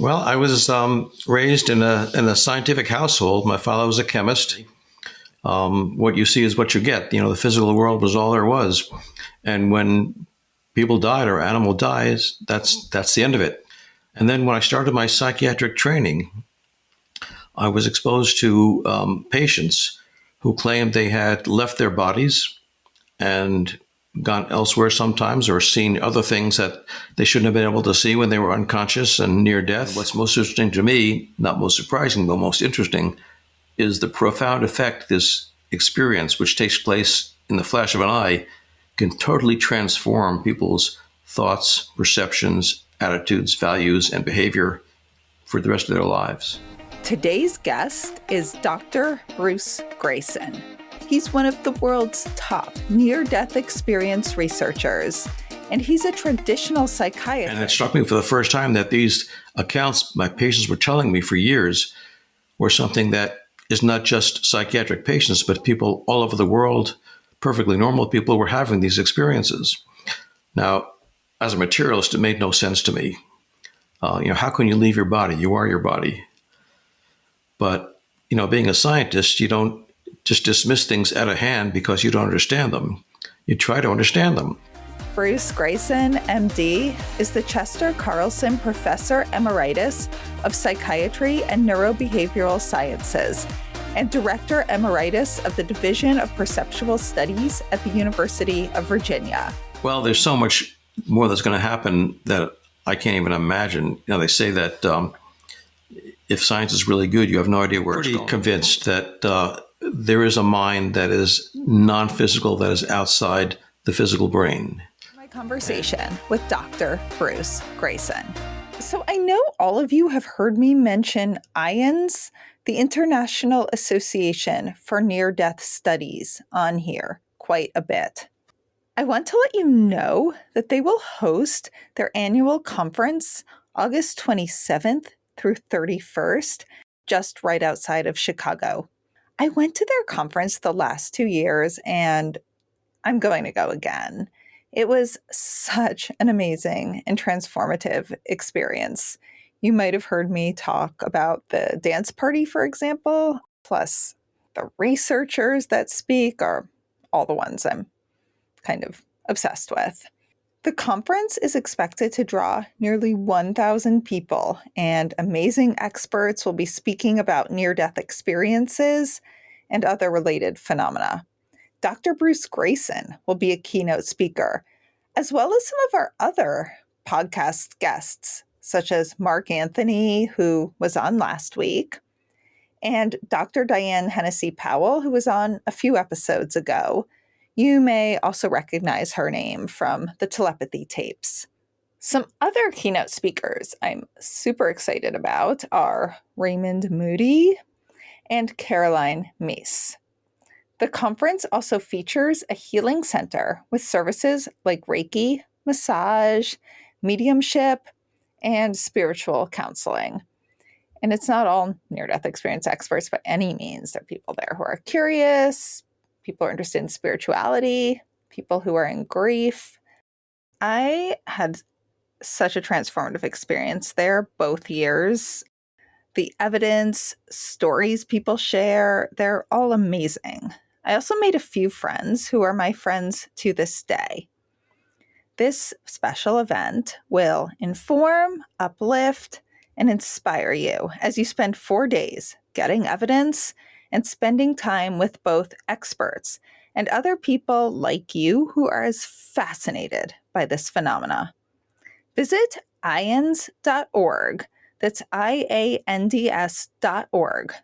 Well, I was raised in a scientific household. My father was a chemist. What you see is what you get. The physical world was all there was. And when people died or animal dies, that's the end of it. And then when I started my psychiatric training, I was exposed to patients who claimed they had left their bodies and gone elsewhere sometimes or seen other things that they shouldn't have been able to see when they were unconscious and near death. What's most interesting to me, not most surprising, but most interesting, is the profound effect this experience, which takes place in the flash of an eye, can totally transform people's thoughts, perceptions, attitudes, values, and behavior for the rest of their lives. Today's guest is Dr. Bruce Grayson. He's one of the world's top near-death experience researchers, and he's a traditional psychiatrist. And it struck me for the first time that these accounts my patients were telling me for years were something that is not just psychiatric patients, but people all over the world, perfectly normal people, were having these experiences. Now, as a materialist, it made no sense to me. How can you leave your body? You are your body. But, being a scientist, you don't just dismiss things out of hand because you don't understand them. You try to understand them. Bruce Grayson, MD, is the Chester Carlson Professor Emeritus of Psychiatry and Neurobehavioral Sciences and Director Emeritus of the Division of Perceptual Studies at the University of Virginia. Well, there's so much more that's going to happen that I can't even imagine. They say that if science is really good, you have no idea where it's going. I'm convinced that there is a mind that is non-physical, that is outside the physical brain. My conversation with Dr. Bruce Grayson. So I know all of you have heard me mention IANDS, the International Association for Near-Death Studies, on here quite a bit. I want to let you know that they will host their annual conference August 27th through 31st, just right outside of Chicago. I went to their conference the last 2 years, and I'm going to go again. It was such an amazing and transformative experience. You might have heard me talk about the dance party, for example, plus the researchers that speak are all the ones I'm kind of obsessed with. The conference is expected to draw nearly 1,000 people, and amazing experts will be speaking about near-death experiences and other related phenomena. Dr. Bruce Grayson will be a keynote speaker, as well as some of our other podcast guests, such as Mark Anthony, who was on last week, and Dr. Diane Hennessy-Powell, who was on a few episodes ago. You may also recognize her name from the telepathy tapes. Some other keynote speakers I'm super excited about are Raymond Moody and Caroline Meese. The conference also features a healing center with services like Reiki, massage, mediumship, and spiritual counseling. And it's not all near-death experience experts by any means. There are people there who are curious, people who are interested in spirituality, people who are in grief. I had such a transformative experience there both years. The evidence, stories people share, they're all amazing. I also made a few friends who are my friends to this day. This special event will inform, uplift, and inspire you as you spend 4 days getting evidence and spending time with both experts and other people like you who are as fascinated by this phenomena. Visit IANDS.org. That's IANDS.org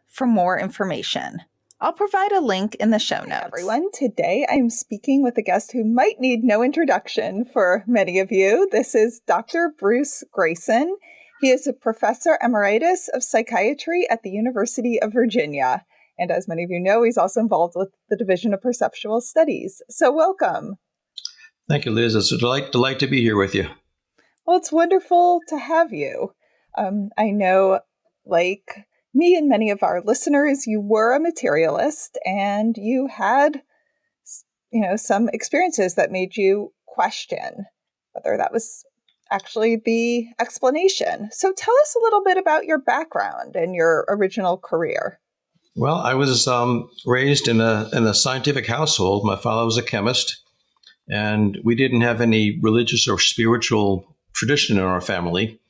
for more information. I'll provide a link in the show notes. Hi everyone, today I'm speaking with a guest who might need no introduction for many of you. This is Dr. Bruce Grayson. He is a professor emeritus of psychiatry at the University of Virginia. And as many of you know, he's also involved with the Division of Perceptual Studies. So welcome. Thank you, Liz. It's a delight to be here with you. Well, it's wonderful to have you. I know, like me and many of our listeners, you were a materialist and you had, some experiences that made you question whether that was actually the explanation. So tell us a little bit about your background and your original career. Well, I was raised in a scientific household. My father was a chemist, and we didn't have any religious or spiritual tradition in our family.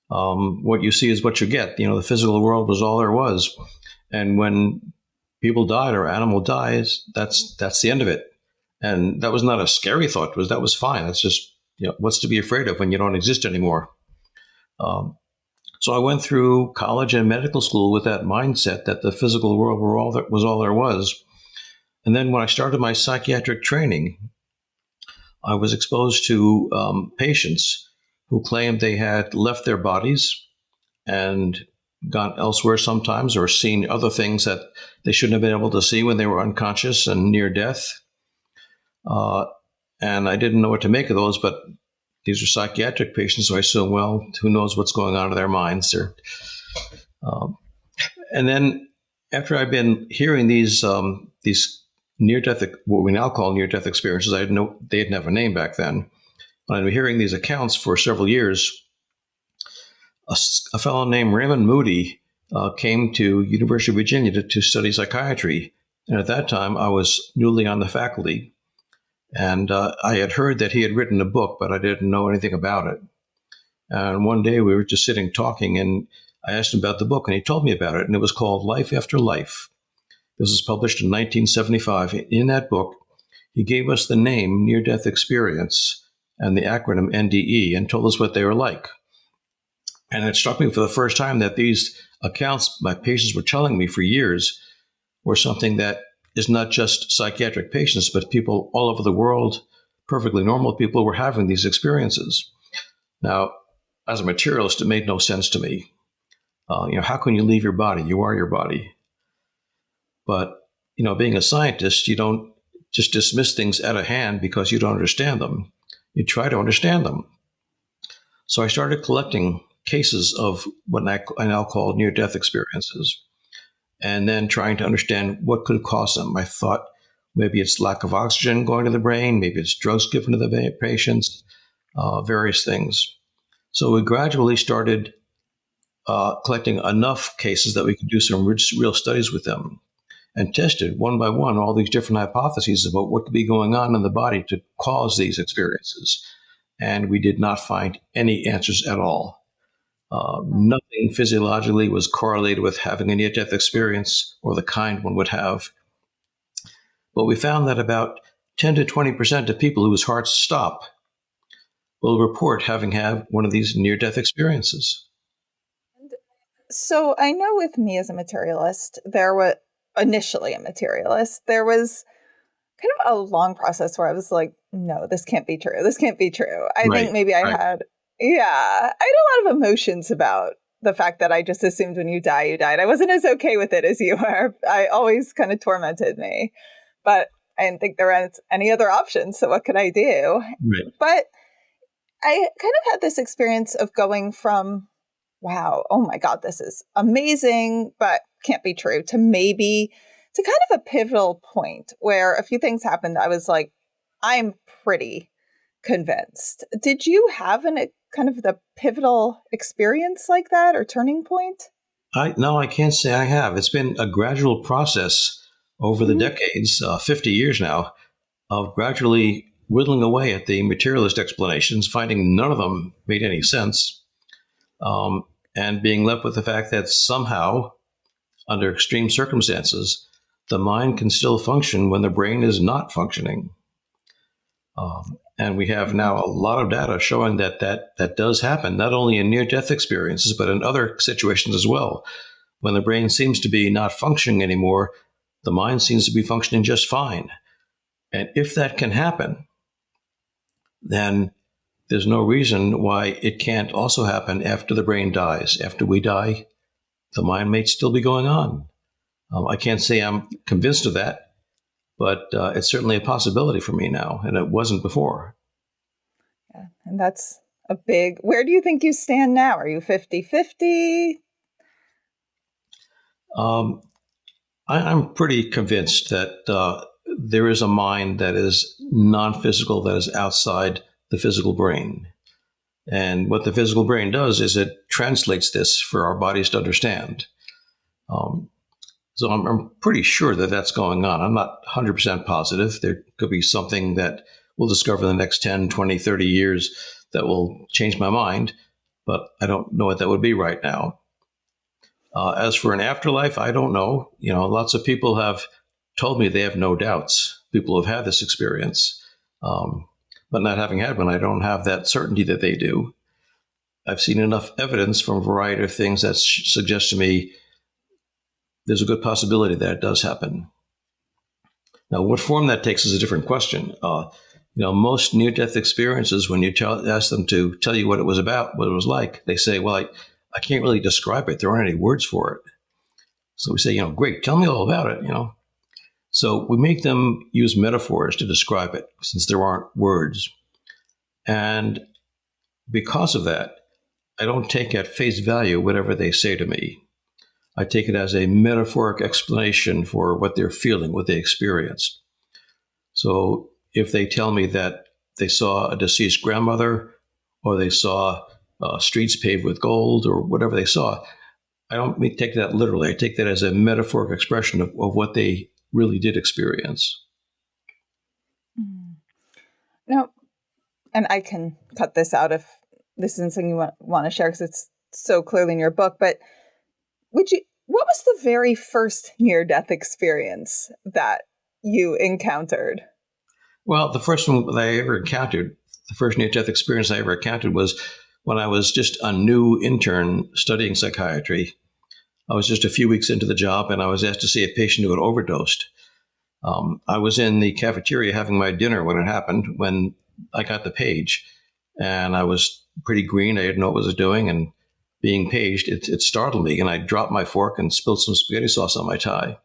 What you see is what you get. The physical world was all there was, and when people died or animal dies, that's the end of it. And that was not a scary thought. That was fine. That's just what's to be afraid of when you don't exist anymore. Um, so I went through college and medical school with that mindset that the physical world was all there was. And then when I started my psychiatric training, I was exposed to patients who claimed they had left their bodies and gone elsewhere sometimes, or seen other things that they shouldn't have been able to see when they were unconscious and near death. And I didn't know what to make of those, but these are psychiatric patients, so I assume, well, who knows what's going on in their minds? And then after I've been hearing these near-death, what we now call near-death experiences, they didn't have a name back then. But I've been hearing these accounts for several years. A fellow named Raymond Moody came to University of Virginia to study psychiatry. And at that time, I was newly on the faculty. And I had heard that he had written a book, but I didn't know anything about it. And one day we were just sitting talking, and I asked him about the book, and he told me about it. And it was called Life After Life. This was published in 1975. In that book, he gave us the name Near-Death Experience and the acronym NDE, and told us what they were like. And it struck me for the first time that these accounts my patients were telling me for years were something that is not just psychiatric patients, but people all over the world, perfectly normal people, were having these experiences. Now, as a materialist, it made no sense to me. How can you leave your body? You are your body. But, being a scientist, you don't just dismiss things out of hand because you don't understand them. You try to understand them. So I started collecting cases of what I now call near-death experiences, and then trying to understand what could cause them. I thought maybe it's lack of oxygen going to the brain, maybe it's drugs given to the patients, various things. So we gradually started collecting enough cases that we could do some real studies with them, and tested one by one all these different hypotheses about what could be going on in the body to cause these experiences. And we did not find any answers at all. Nothing physiologically was correlated with having a near-death experience or the kind one would have. But we found that about 10 to 20% of people whose hearts stop will report having had one of these near-death experiences. So I know with me as a materialist, there was kind of a long process where I was like, no, this can't be true. This can't be true. I think maybe I had a lot of emotions about the fact that I just assumed when you die, you died. I wasn't as okay with it as you were. I always kind of tormented me, but I didn't think there were any other options. So what could I do? Right. But I kind of had this experience of going from, wow, oh my God, this is amazing, but can't be true, to kind of a pivotal point where a few things happened. I was like, I'm pretty convinced. Did you have kind of the pivotal experience like that, or turning point? No, I can't say I have. It's been a gradual process over the decades, 50 years now, of gradually whittling away at the materialist explanations, finding none of them made any sense, and being left with the fact that somehow, under extreme circumstances, the mind can still function when the brain is not functioning. And we have now a lot of data showing that does happen, not only in near-death experiences, but in other situations as well. When the brain seems to be not functioning anymore, the mind seems to be functioning just fine. And if that can happen, then there's no reason why it can't also happen after the brain dies. After we die, the mind may still be going on. I can't say I'm convinced of that, but it's certainly a possibility for me now, and it wasn't before. Yeah, and that's a big... Where do you think you stand now? Are you 50-50? I'm pretty convinced that there is a mind that is non-physical, that is outside the physical brain. And what the physical brain does is it translates this for our bodies to understand. So I'm pretty sure that that's going on. I'm not 100% positive. There could be something that we'll discover in the next 10, 20, 30 years that will change my mind, but I don't know what that would be right now. As for an afterlife, I don't know. Lots of people have told me they have no doubts. People who have had this experience. But not having had one, I don't have that certainty that they do. I've seen enough evidence from a variety of things that suggest to me there's a good possibility that it does happen. Now, what form that takes is a different question. Most near-death experiences, when you ask them to tell you what it was about, what it was like, they say, well, I can't really describe it. There aren't any words for it. So we say, great, tell me all about it, So we make them use metaphors to describe it since there aren't words. And because of that, I don't take at face value whatever they say to me. I take it as a metaphoric explanation for what they're feeling, what they experienced. So if they tell me that they saw a deceased grandmother or they saw streets paved with gold or whatever they saw, I don't take that literally. I take that as a metaphoric expression of what they really did experience. Now, and I can cut this out if this isn't something you want to share because it's so clearly in your book, but what was the very first near-death experience that you encountered? Well, the first one that I ever encountered, the first near-death experience I ever encountered was when I was just a new intern studying psychiatry. I was just a few weeks into the job, and I was asked to see a patient who had overdosed. I was in the cafeteria having my dinner when it happened, when I got the page, and I was pretty green. I didn't know what I was doing, and being paged, it startled me, and I dropped my fork and spilled some spaghetti sauce on my tie.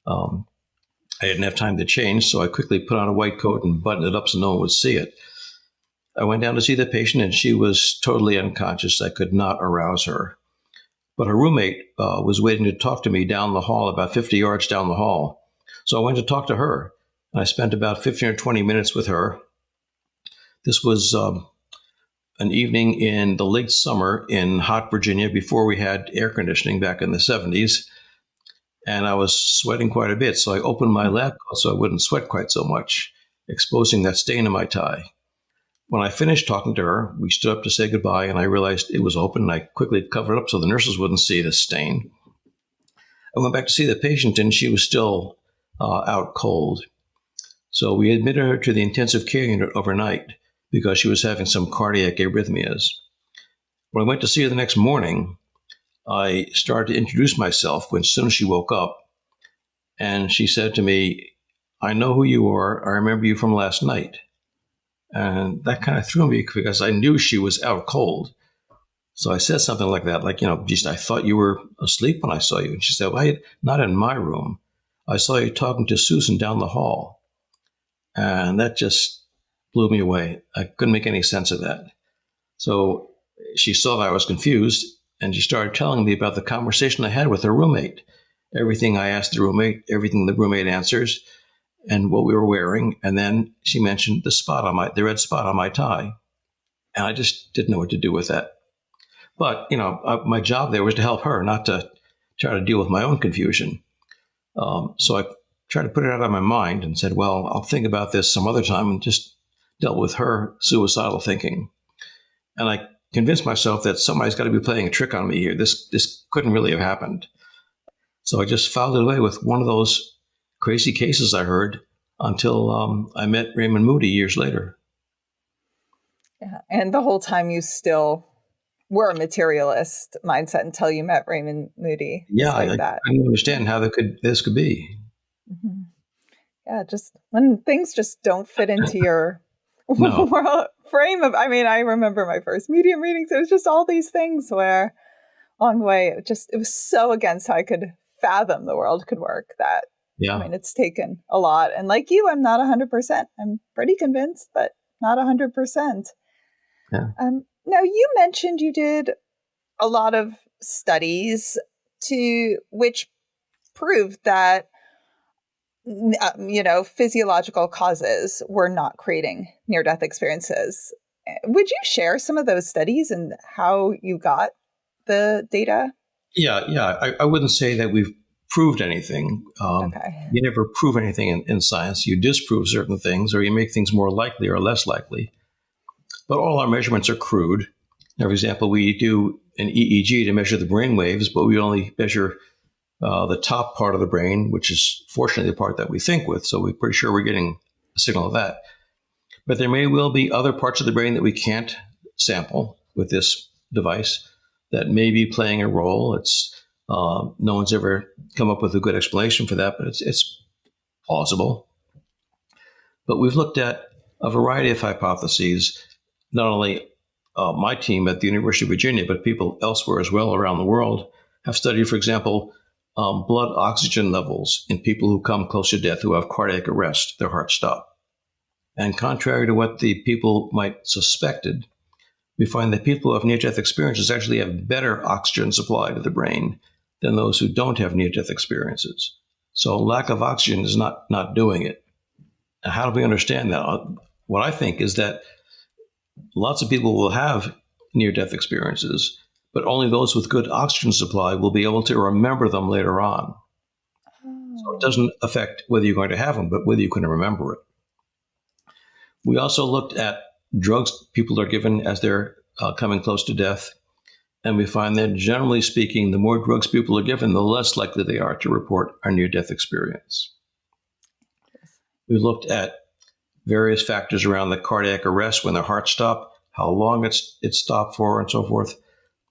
I didn't have time to change, so I quickly put on a white coat and buttoned it up so no one would see it. I went down to see the patient, and she was totally unconscious. I could not arouse her. But her roommate was waiting to talk to me down the hall, about 50 yards down the hall. So I went to talk to her, and I spent about 15 or 20 minutes with her. This was an evening in the late summer in hot Virginia before we had air conditioning back in the 70s. And I was sweating quite a bit. So I opened my lab coat so I wouldn't sweat quite so much, exposing that stain in my tie. When I finished talking to her, we stood up to say goodbye, and I realized it was open, and I quickly covered it up so the nurses wouldn't see the stain. I went back to see the patient, and she was still out cold. So we admitted her to the intensive care unit overnight because she was having some cardiac arrhythmias. When I went to see her the next morning, I started to introduce myself as soon as she woke up. And she said to me, "I know who you are. I remember you from last night." And that kind of threw me because I knew she was out cold. So I said something like that, like, geez, I thought you were asleep when I saw you. And she said, well, not in my room. I saw you talking to Susan down the hall. And that just blew me away. I couldn't make any sense of that. So she saw that I was confused, and she started telling me about the conversation I had with her roommate. Everything I asked the roommate, everything the roommate answers, and what we were wearing. And then she mentioned the red spot on my tie. And I just didn't know what to do with that. But, my job there was to help her, not to try to deal with my own confusion. So I tried to put it out of my mind and said, well, I'll think about this some other time, and just dealt with her suicidal thinking. And I convinced myself that somebody's got to be playing a trick on me here. This couldn't really have happened. So I just filed it away with one of those crazy cases I heard until I met Raymond Moody years later. Yeah. And the whole time you still were a materialist mindset until you met Raymond Moody. Yeah, I couldn't understand how this could be. Mm-hmm. Yeah, just when things just don't fit into your world frame of, I remember my first medium readings. It was just all these things where along the way, it was so against how I could fathom the world could work that, it's taken a lot. And like you, I'm not 100%. I'm pretty convinced, but not 100%. Yeah. Now, you mentioned you did a lot of studies which proved that, physiological causes were not creating near-death experiences. Would you share some of those studies and how you got the data? Yeah. I wouldn't say that we've proved anything. Okay. You never prove anything in science. You disprove certain things, or you make things more likely or less likely. But all our measurements are crude. Now, for example, we do an EEG to measure the brain waves, but we only measure the top part of the brain, which is fortunately the part that we think with. So we're pretty sure we're getting a signal of that. But there may well be other parts of the brain that we can't sample with this device that may be playing a role. It's no one's ever come up with a good explanation for that, but it's plausible. But we've looked at a variety of hypotheses, not only my team at the University of Virginia, but people elsewhere as well around the world have studied, for example, blood oxygen levels in people who come close to death who have cardiac arrest, their heart stop. And contrary to what the people might suspected, we find that people who have near-death experiences actually have better oxygen supply to the brain than those who don't have near-death experiences. So lack of oxygen is not doing it. Now, how do we understand that? What I think is that lots of people will have near-death experiences, but only those with good oxygen supply will be able to remember them later on. So it doesn't affect whether you're going to have them, but whether you can remember it. We also looked at drugs people are given as they're coming close to death. And we find that generally speaking, the more drugs people are given, the less likely they are to report a near-death experience. We looked at various factors around the cardiac arrest when the heart stopped, how long it's stopped for, and so forth.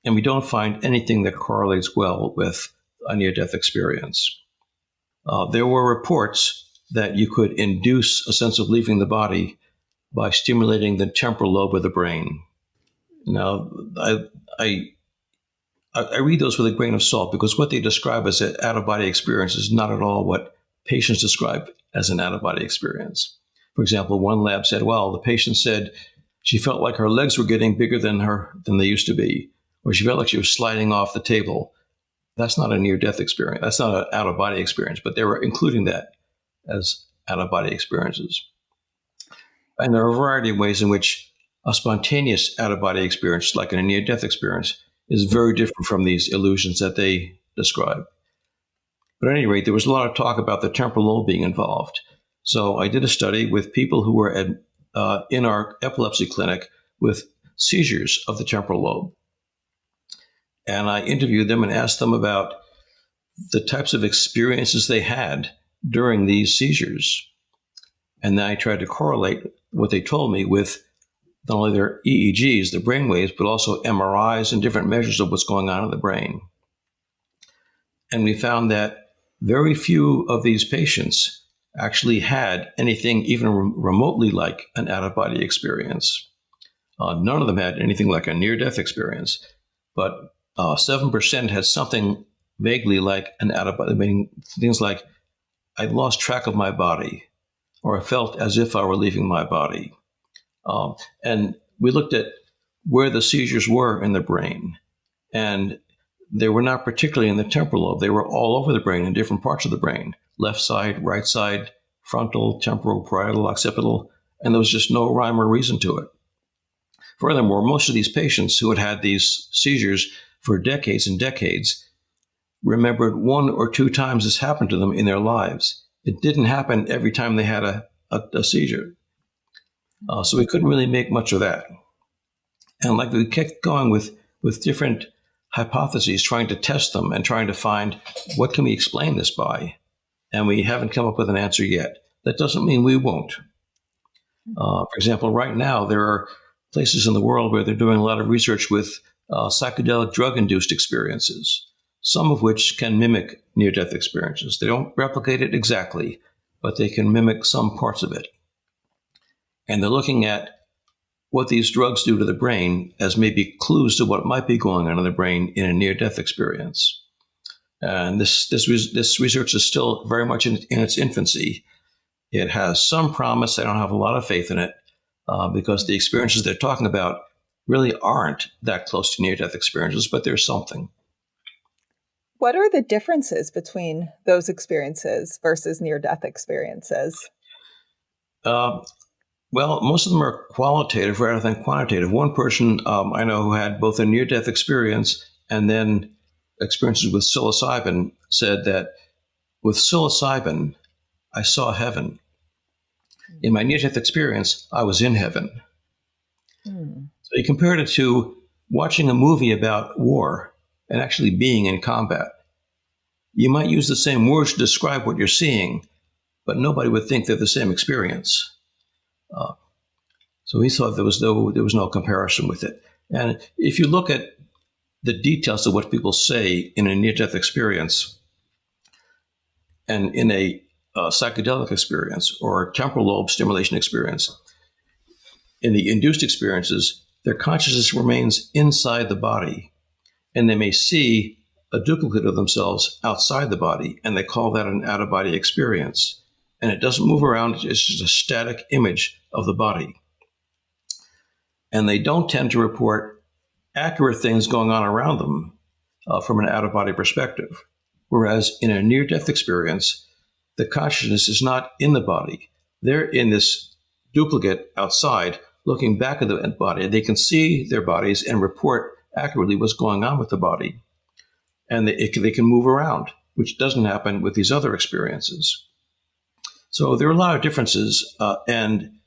And we don't find anything that correlates well with a near-death experience. There were reports that you could induce a sense of leaving the body by stimulating the temporal lobe of the brain. Now, I read those with a grain of salt because what they describe as an out-of-body experience is not at all what patients describe as an out-of-body experience. For example, one lab said, well, the patient said she felt like her legs were getting bigger than they used to be, or she felt like she was sliding off the table. That's not a near-death experience. That's not an out-of-body experience, but they were including that as out-of-body experiences. And there are a variety of ways in which a spontaneous out-of-body experience, like a near-death experience, is very different from these illusions that they describe. But at any rate, there was a lot of talk about the temporal lobe being involved. So I did a study with people who were in our epilepsy clinic with seizures of the temporal lobe. And I interviewed them and asked them about the types of experiences they had during these seizures. And then I tried to correlate what they told me with not only their EEGs, the brain waves, but also MRIs and different measures of what's going on in the brain. And we found that very few of these patients actually had anything even remotely like an out-of-body experience. None of them had anything like a near-death experience, but 7% had something vaguely like an out-of-body, meaning things like, I lost track of my body, or I felt as if I were leaving my body. And we looked at where the seizures were in the brain. And they were not particularly in the temporal lobe. They were all over the brain, in different parts of the brain. Left side, right side, frontal, temporal, parietal, occipital. And there was just no rhyme or reason to it. Furthermore, most of these patients who had had these seizures for decades and decades remembered one or two times this happened to them in their lives. It didn't happen every time they had a seizure. So we couldn't really make much of that. And like we kept going with different hypotheses, trying to test them and trying to find what can we explain this by. And we haven't come up with an answer yet. That doesn't mean we won't. For example, right now, there are places in the world where they're doing a lot of research with psychedelic drug-induced experiences, some of which can mimic near-death experiences. They don't replicate it exactly, but they can mimic some parts of it. And they're looking at what these drugs do to the brain as maybe clues to what might be going on in the brain in a near-death experience. And this research is still very much in its infancy. It has some promise. I don't have a lot of faith in it because the experiences they're talking about really aren't that close to near-death experiences, but there's something. What are the differences between those experiences versus near-death experiences? Well, most of them are qualitative rather than quantitative. One person I know who had both a near-death experience and then experiences with psilocybin said that with psilocybin, I saw heaven. In my near-death experience, I was in heaven. Mm. So he compared it to watching a movie about war and actually being in combat. You might use the same words to describe what you're seeing, but nobody would think they're the same experience. So he thought there was no comparison with it. And if you look at the details of what people say in a near-death experience and in a psychedelic experience or temporal lobe stimulation experience, in the induced experiences, their consciousness remains inside the body, and they may see a duplicate of themselves outside the body, and they call that an out-of-body experience. And it doesn't move around, it's just a static image of the body. And they don't tend to report accurate things going on around them from an out-of-body perspective. Whereas in a near-death experience, the consciousness is not in the body. They're in this duplicate outside, looking back at the body. They can see their bodies and report accurately what's going on with the body. And they can move around, which doesn't happen with these other experiences. So there are a lot of differences. And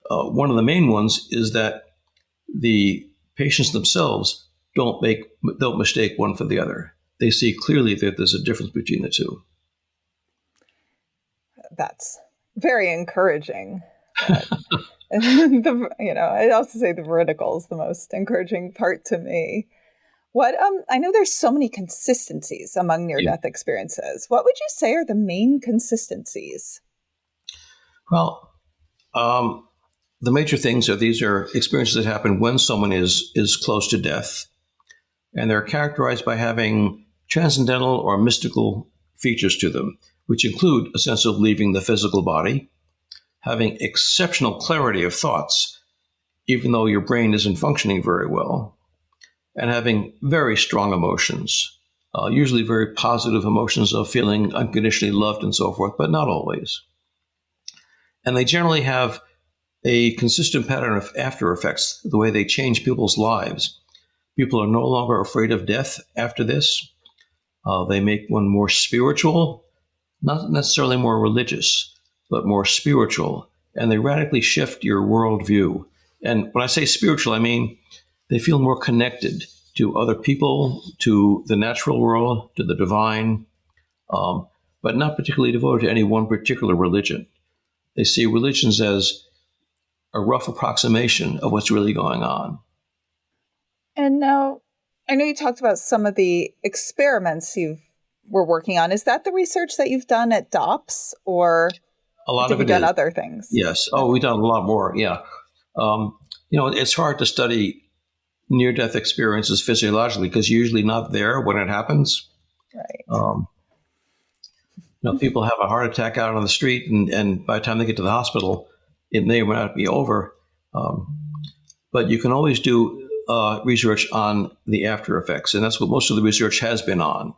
one of the main ones is that the patients themselves don't mistake one for the other. They see clearly that there's a difference between the two. That's very encouraging. I'd also say the vertical is the most encouraging part to me. I know there's so many consistencies among near-death experiences. What would you say are the main consistencies? Well, the major things are these are experiences that happen when someone is close to death, and they're characterized by having transcendental or mystical features to them, which include a sense of leaving the physical body, having exceptional clarity of thoughts, even though your brain isn't functioning very well, and having very strong emotions, usually very positive emotions of feeling unconditionally loved and so forth, but not always. And they generally have a consistent pattern of after effects, the way they change people's lives. People are no longer afraid of death after this. They make one more spiritual, not necessarily more religious, but more spiritual. And they radically shift your worldview. And when I say spiritual, I mean they feel more connected to other people, to the natural world, to the divine, but not particularly devoted to any one particular religion. They see religions as a rough approximation of what's really going on. And now, I know you talked about some of the experiments you were working on. Is that the research that you've done at DOPS, or A lot have of you it done is. other things? Yes. Oh, we've done a lot more. Yeah. It's hard to study near-death experiences physiologically because you're usually not there when it happens. Right. People have a heart attack out on the street, and by the time they get to the hospital, it may or may not be over. But you can always do research on the after effects, and that's what most of the research has been on.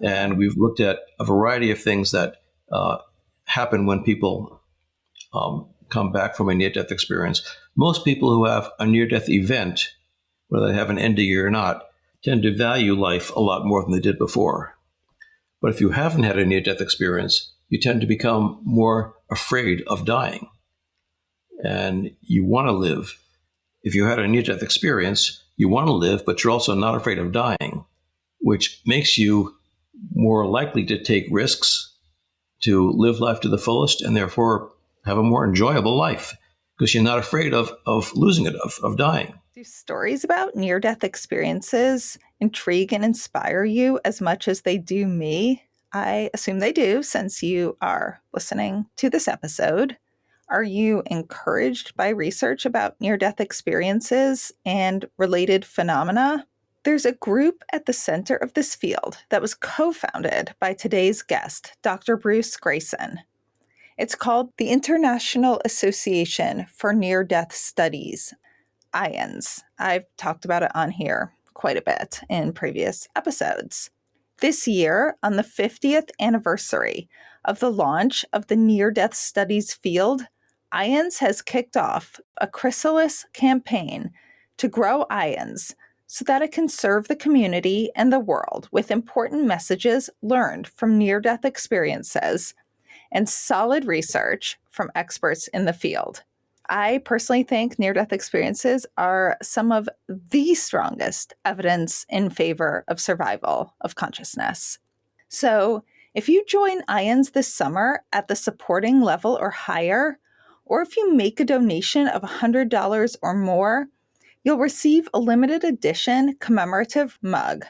And we've looked at a variety of things that happen when people come back from a near-death experience. Most people who have a near-death event, whether they have an NDE or not, tend to value life a lot more than they did before. But if you haven't had a near-death experience, you tend to become more afraid of dying. And you want to live. If you had a near-death experience, you want to live, but you're also not afraid of dying, which makes you more likely to take risks, to live life to the fullest, and therefore have a more enjoyable life because you're not afraid of losing it, of dying. Do stories about near-death experiences intrigue and inspire you as much as they do me? I assume they do, since you are listening to this episode. Are you encouraged by research about near-death experiences and related phenomena? There's a group at the center of this field that was co-founded by today's guest, Dr. Bruce Grayson. It's called the International Association for Near-Death Studies, IANDS. I've talked about it on here quite a bit in previous episodes. This year, on the 50th anniversary of the launch of the near-death studies field, IANDS has kicked off a chrysalis campaign to grow IANDS so that it can serve the community and the world with important messages learned from near-death experiences and solid research from experts in the field. I personally think near-death experiences are some of the strongest evidence in favor of survival of consciousness. So if you join IANDS this summer at the supporting level or higher, or if you make a donation of $100 or more, you'll receive a limited edition commemorative mug,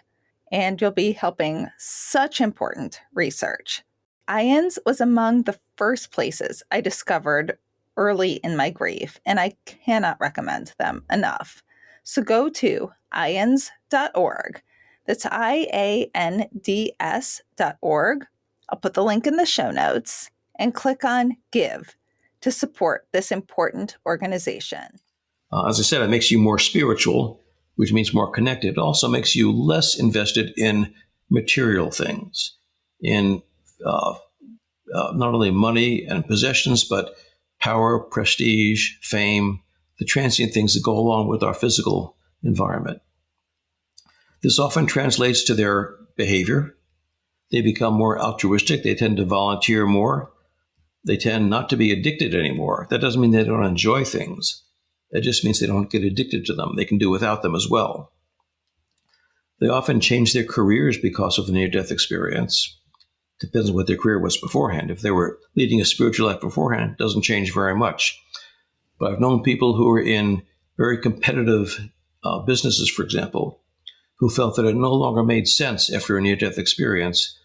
and you'll be helping such important research. IANDS was among the first places I discovered early in my grief, and I cannot recommend them enough. So go to IANDS.org. That's IANDS.org. I'll put the link in the show notes, and click on Give to support this important organization. As I said, it makes you more spiritual, which means more connected. It also makes you less invested in material things, in not only money and possessions, but power, prestige, fame, the transient things that go along with our physical environment. This often translates to their behavior. They become more altruistic. They tend to volunteer more. They tend not to be addicted anymore. That doesn't mean they don't enjoy things. It just means they don't get addicted to them. They can do without them as well. They often change their careers because of the near-death experience. Depends on what their career was beforehand. If they were leading a spiritual life beforehand, it doesn't change very much. But I've known people who are in very competitive businesses, for example, who felt that it no longer made sense after a near-death experience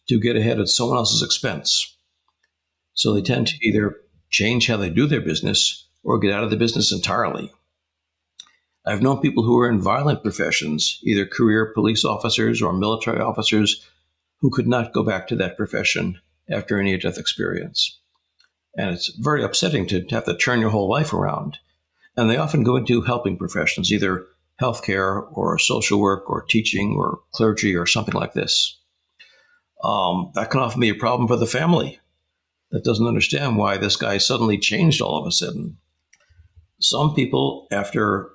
to get ahead at someone else's expense. So they tend to either change how they do their business or get out of the business entirely. I've known people who are in violent professions, either career police officers or military officers, who could not go back to that profession after a near-death experience. And it's very upsetting to have to turn your whole life around. And they often go into helping professions, either healthcare or social work or teaching or clergy or something like this. That can often be a problem for the family that doesn't understand why this guy suddenly changed all of a sudden. Some people, after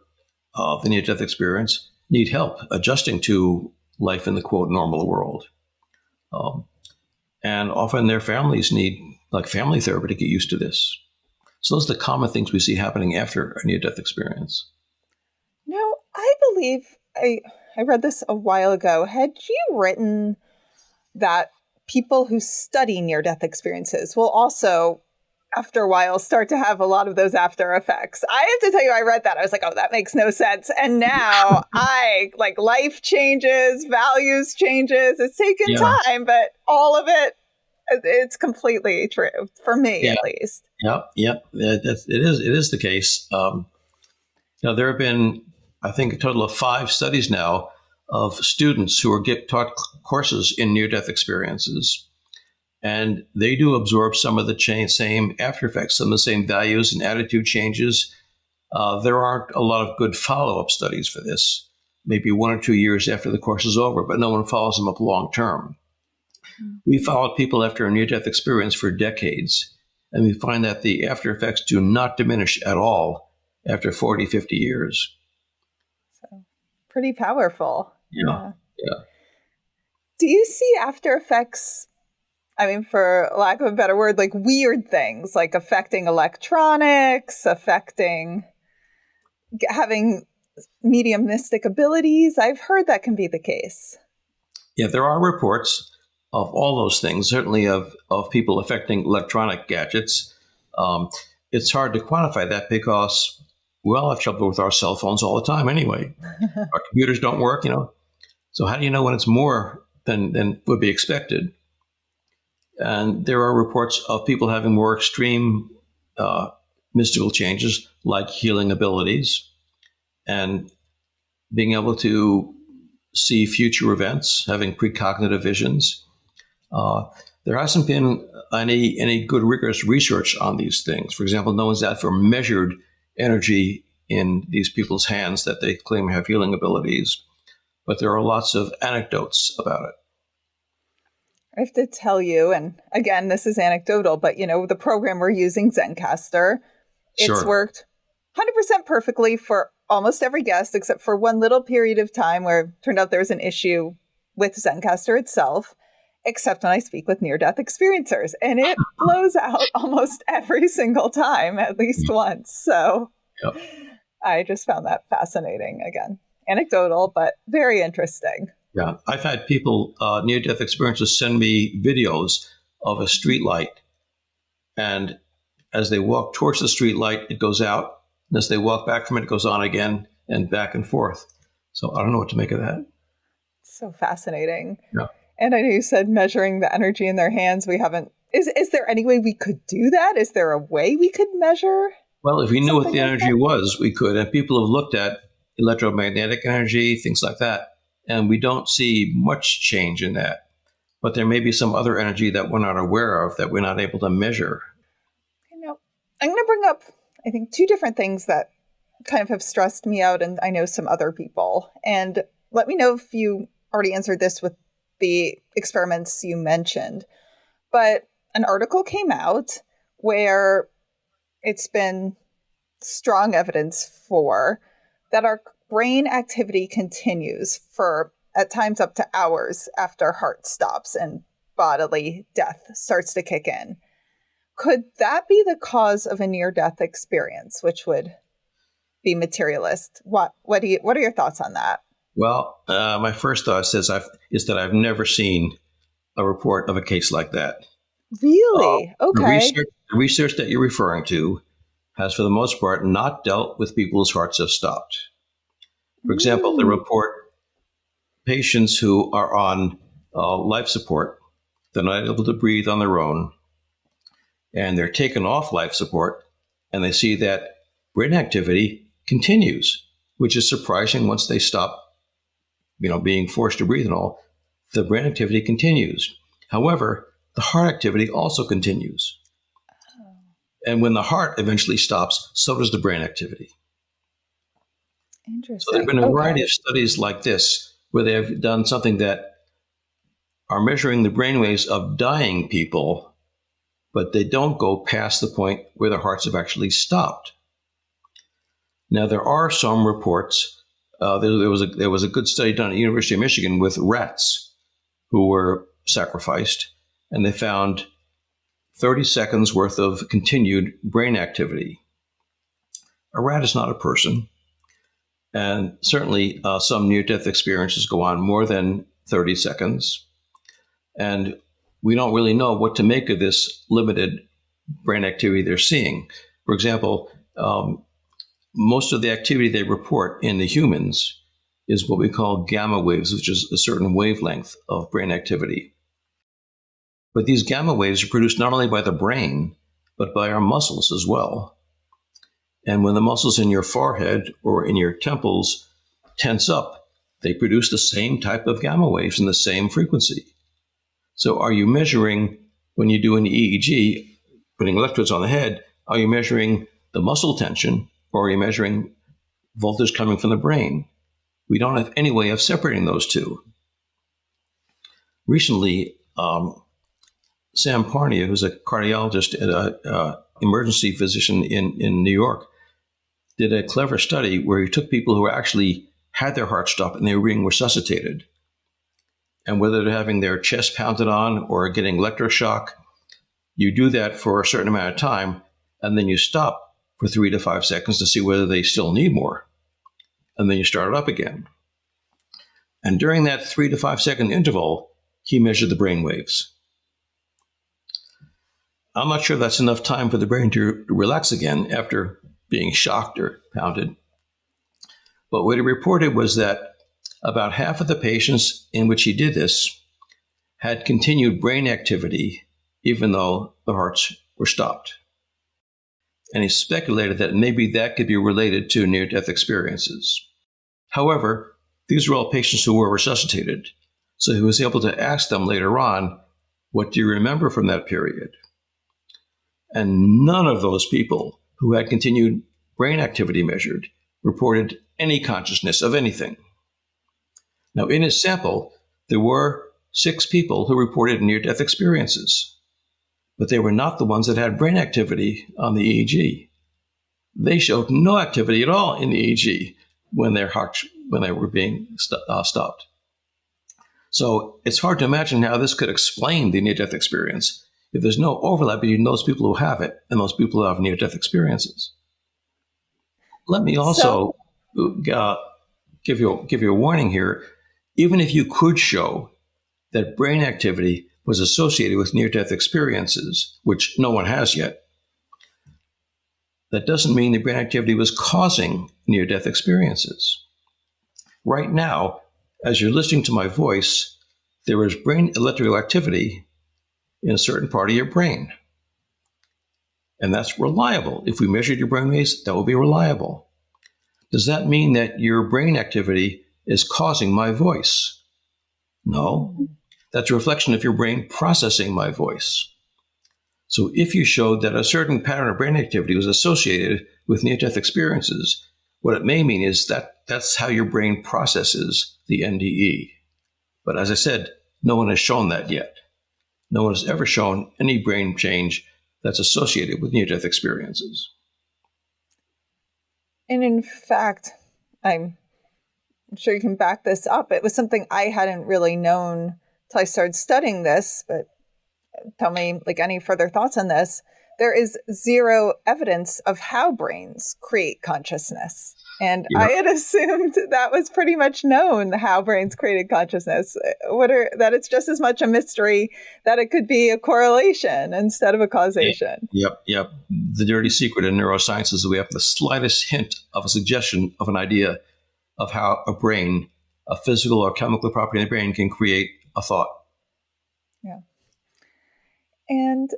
the near-death experience, need help adjusting to life in the, quote, normal world. And often their families need like family therapy to get used to this. So those are the common things we see happening after a near-death experience. Now, I believe I read this a while ago. Had you written that people who study near-death experiences will also, after a while, start to have a lot of those after effects? I have to tell you, I read that. I was like, oh, that makes no sense. And now life changes, values changes. It's taken time, but all of it, it's completely true for me, at least. It is the case. There have been, I think, a total of 5 studies now of students who are taught courses in near-death experiences. And they do absorb some of the same after effects, some of the same values and attitude changes. There aren't a lot of good follow-up studies for this, maybe 1 or 2 years after the course is over, but no one follows them up long-term. We followed people after a near-death experience for decades, and we find that the after effects do not diminish at all after 40, 50 years. So, pretty powerful. Yeah. Do you see after effects, I mean, for lack of a better word, like weird things, like affecting electronics, affecting having mediumistic abilities? I've heard that can be the case. Yeah, there are reports of all those things, certainly of people affecting electronic gadgets. It's hard to quantify that because we all have trouble with our cell phones all the time anyway. Our computers don't work, So how do you know when it's more than would be expected? And there are reports of people having more extreme mystical changes, like healing abilities and being able to see future events, having precognitive visions. There hasn't been any good rigorous research on these things. For example, no one's out for measured energy in these people's hands that they claim have healing abilities. But there are lots of anecdotes about it. I have to tell you, and again, this is anecdotal, but the program we're using, Zencastr, it's Sure. worked 100% perfectly for almost every guest, except for one little period of time where it turned out there was an issue with Zencastr itself, except when I speak with near-death experiencers. And it blows out almost every single time, at least once. So Yep. I just found that fascinating. Again, anecdotal, but very interesting. Yeah. I've had people, near-death experiences, send me videos of a street light. And as they walk towards the street light, it goes out. And as they walk back from it, it goes on again and back and forth. So I don't know what to make of that. So fascinating. Yeah. And I know you said measuring the energy in their hands. We haven't. Is there any way we could do that? Is there a way we could measure? Well, if we knew what the Something like energy was, we could. And people have looked at electromagnetic energy, things like that. And we don't see much change in that. But there may be some other energy that we're not aware of that we're not able to measure. I'm going to bring up, I think, two different things that kind of have stressed me out, and I know some other people. And let me know if you already answered this with the experiments you mentioned. But an article came out where it's been strong evidence for that our brain activity continues for at times up to hours after heart stops and bodily death starts to kick in. Could that be the cause of a near-death experience, which would be materialist? What are your thoughts on that? Well, my first thought is that I've never seen a report of a case like that. Really? Okay. The research that you're referring to has, for the most part, not dealt with people whose hearts have stopped. For example, they report patients who are on life support. They're not able to breathe on their own, and they're taken off life support, and they see that brain activity continues, which is surprising. Once they stop, being forced to breathe and all, the brain activity continues. However, the heart activity also continues. And when the heart eventually stops, so does the brain activity. Interesting. So there have been a variety of studies like this where they have done something that are measuring the brainwaves of dying people, but they don't go past the point where their hearts have actually stopped. Now, there are some reports. There was a good study done at the University of Michigan with rats who were sacrificed, and they found 30 seconds worth of continued brain activity. A rat is not a person, and certainly some near-death experiences go on more than 30 seconds, and we don't really know what to make of this limited brain activity they're seeing. For example, most of the activity they report in the humans is what we call gamma waves, which is a certain wavelength of brain activity. But these gamma waves are produced not only by the brain, but by our muscles as well. And when the muscles in your forehead or in your temples tense up, they produce the same type of gamma waves in the same frequency. So are you measuring, when you do an EEG, putting electrodes on the head, are you measuring the muscle tension, or are you measuring voltage coming from the brain? We don't have any way of separating those two. Recently, Sam Parnia, who's a cardiologist and an emergency physician in New York, did a clever study where he took people who actually had their heart stop and they were being resuscitated. And whether they're having their chest pounded on or getting electroshock, you do that for a certain amount of time, and then you stop for 3 to 5 seconds to see whether they still need more. And then you start it up again. And during that 3 to 5 second interval, he measured the brain waves. I'm not sure that's enough time for the brain to relax again after being shocked or pounded. But what he reported was that about half of the patients in which he did this had continued brain activity, even though the hearts were stopped. And he speculated that maybe that could be related to near-death experiences. However, these were all patients who were resuscitated. So he was able to ask them later on, what do you remember from that period? And none of those people who had continued brain activity measured reported any consciousness of anything. Now, in his sample, there were 6 people who reported near-death experiences, but they were not the ones that had brain activity on the EEG. They showed no activity at all in the EEG when they were being stopped. So it's hard to imagine how this could explain the near-death experience if there's no overlap between those people who have it and those people who have near-death experiences. Let me also give you a warning here. Even if you could show that brain activity was associated with near-death experiences, which no one has yet, that doesn't mean the brain activity was causing near-death experiences. Right now, as you're listening to my voice, there is brain electrical activity in a certain part of your brain. And that's reliable. If we measured your brain waves, that will be reliable. Does that mean that your brain activity is causing my voice? No. That's a reflection of your brain processing my voice. So if you showed that a certain pattern of brain activity was associated with near-death experiences, what it may mean is that that's how your brain processes the NDE. But as I said, no one has shown that yet. No one has ever shown any brain change that's associated with near-death experiences. And in fact, I'm sure you can back this up. It was something I hadn't really known till I started studying this, but tell me, any further thoughts on this. There is zero evidence of how brains create consciousness. And I had assumed that was pretty much known, how brains created consciousness. That it's just as much a mystery that it could be a correlation instead of a causation. Yep. The dirty secret in neuroscience is that we have the slightest hint of a suggestion of an idea of how a brain, a physical or chemical property in the brain, can create a thought. Yeah. And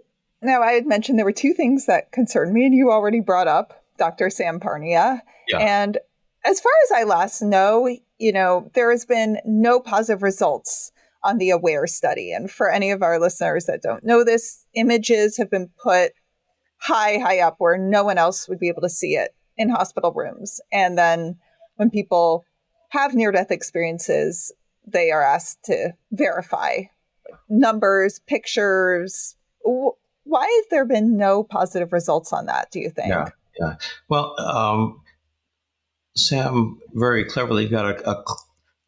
now I had mentioned there were 2 things that concerned me, and you already brought up Dr. Sam Parnia. Yeah. And as far as I last know, there has been no positive results on the AWARE study. And for any of our listeners that don't know this, images have been put high up where no one else would be able to see it in hospital rooms. And then when people have near-death experiences, they are asked to verify numbers, pictures. Why has there been no positive results on that, do you think? Yeah. Well, Sam very cleverly got a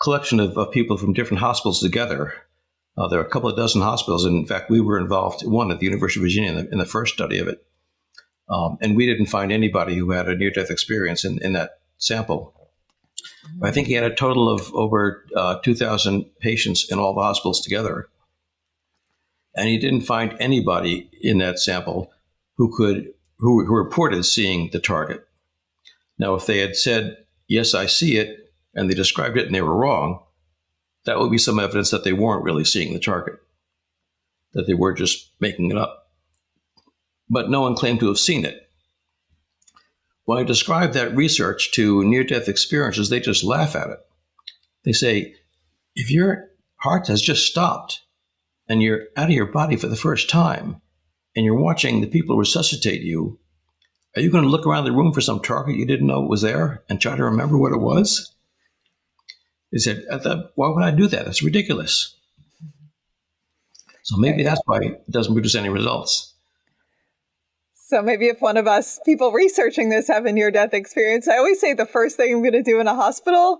collection of people from different hospitals together. There are a couple of dozen hospitals. And in fact, we were involved in one at the University of Virginia in the first study of it. And we didn't find anybody who had a near-death experience in that sample. I think he had a total of over 2,000 patients in all the hospitals together. And he didn't find anybody in that sample who reported seeing the target. Now, if they had said, yes, I see it, and they described it and they were wrong, that would be some evidence that they weren't really seeing the target, that they were just making it up. But no one claimed to have seen it. When I describe that research to near-death experiencers, they just laugh at it. They say, if your heart has just stopped and you're out of your body for the first time and you're watching the people resuscitate you, are you going to look around the room for some target you didn't know was there and try to remember what it was? They said, why would I do that? That's ridiculous. So maybe that's why it doesn't produce any results. So maybe if one of us people researching this have a near-death experience, I always say the first thing I'm going to do in a hospital,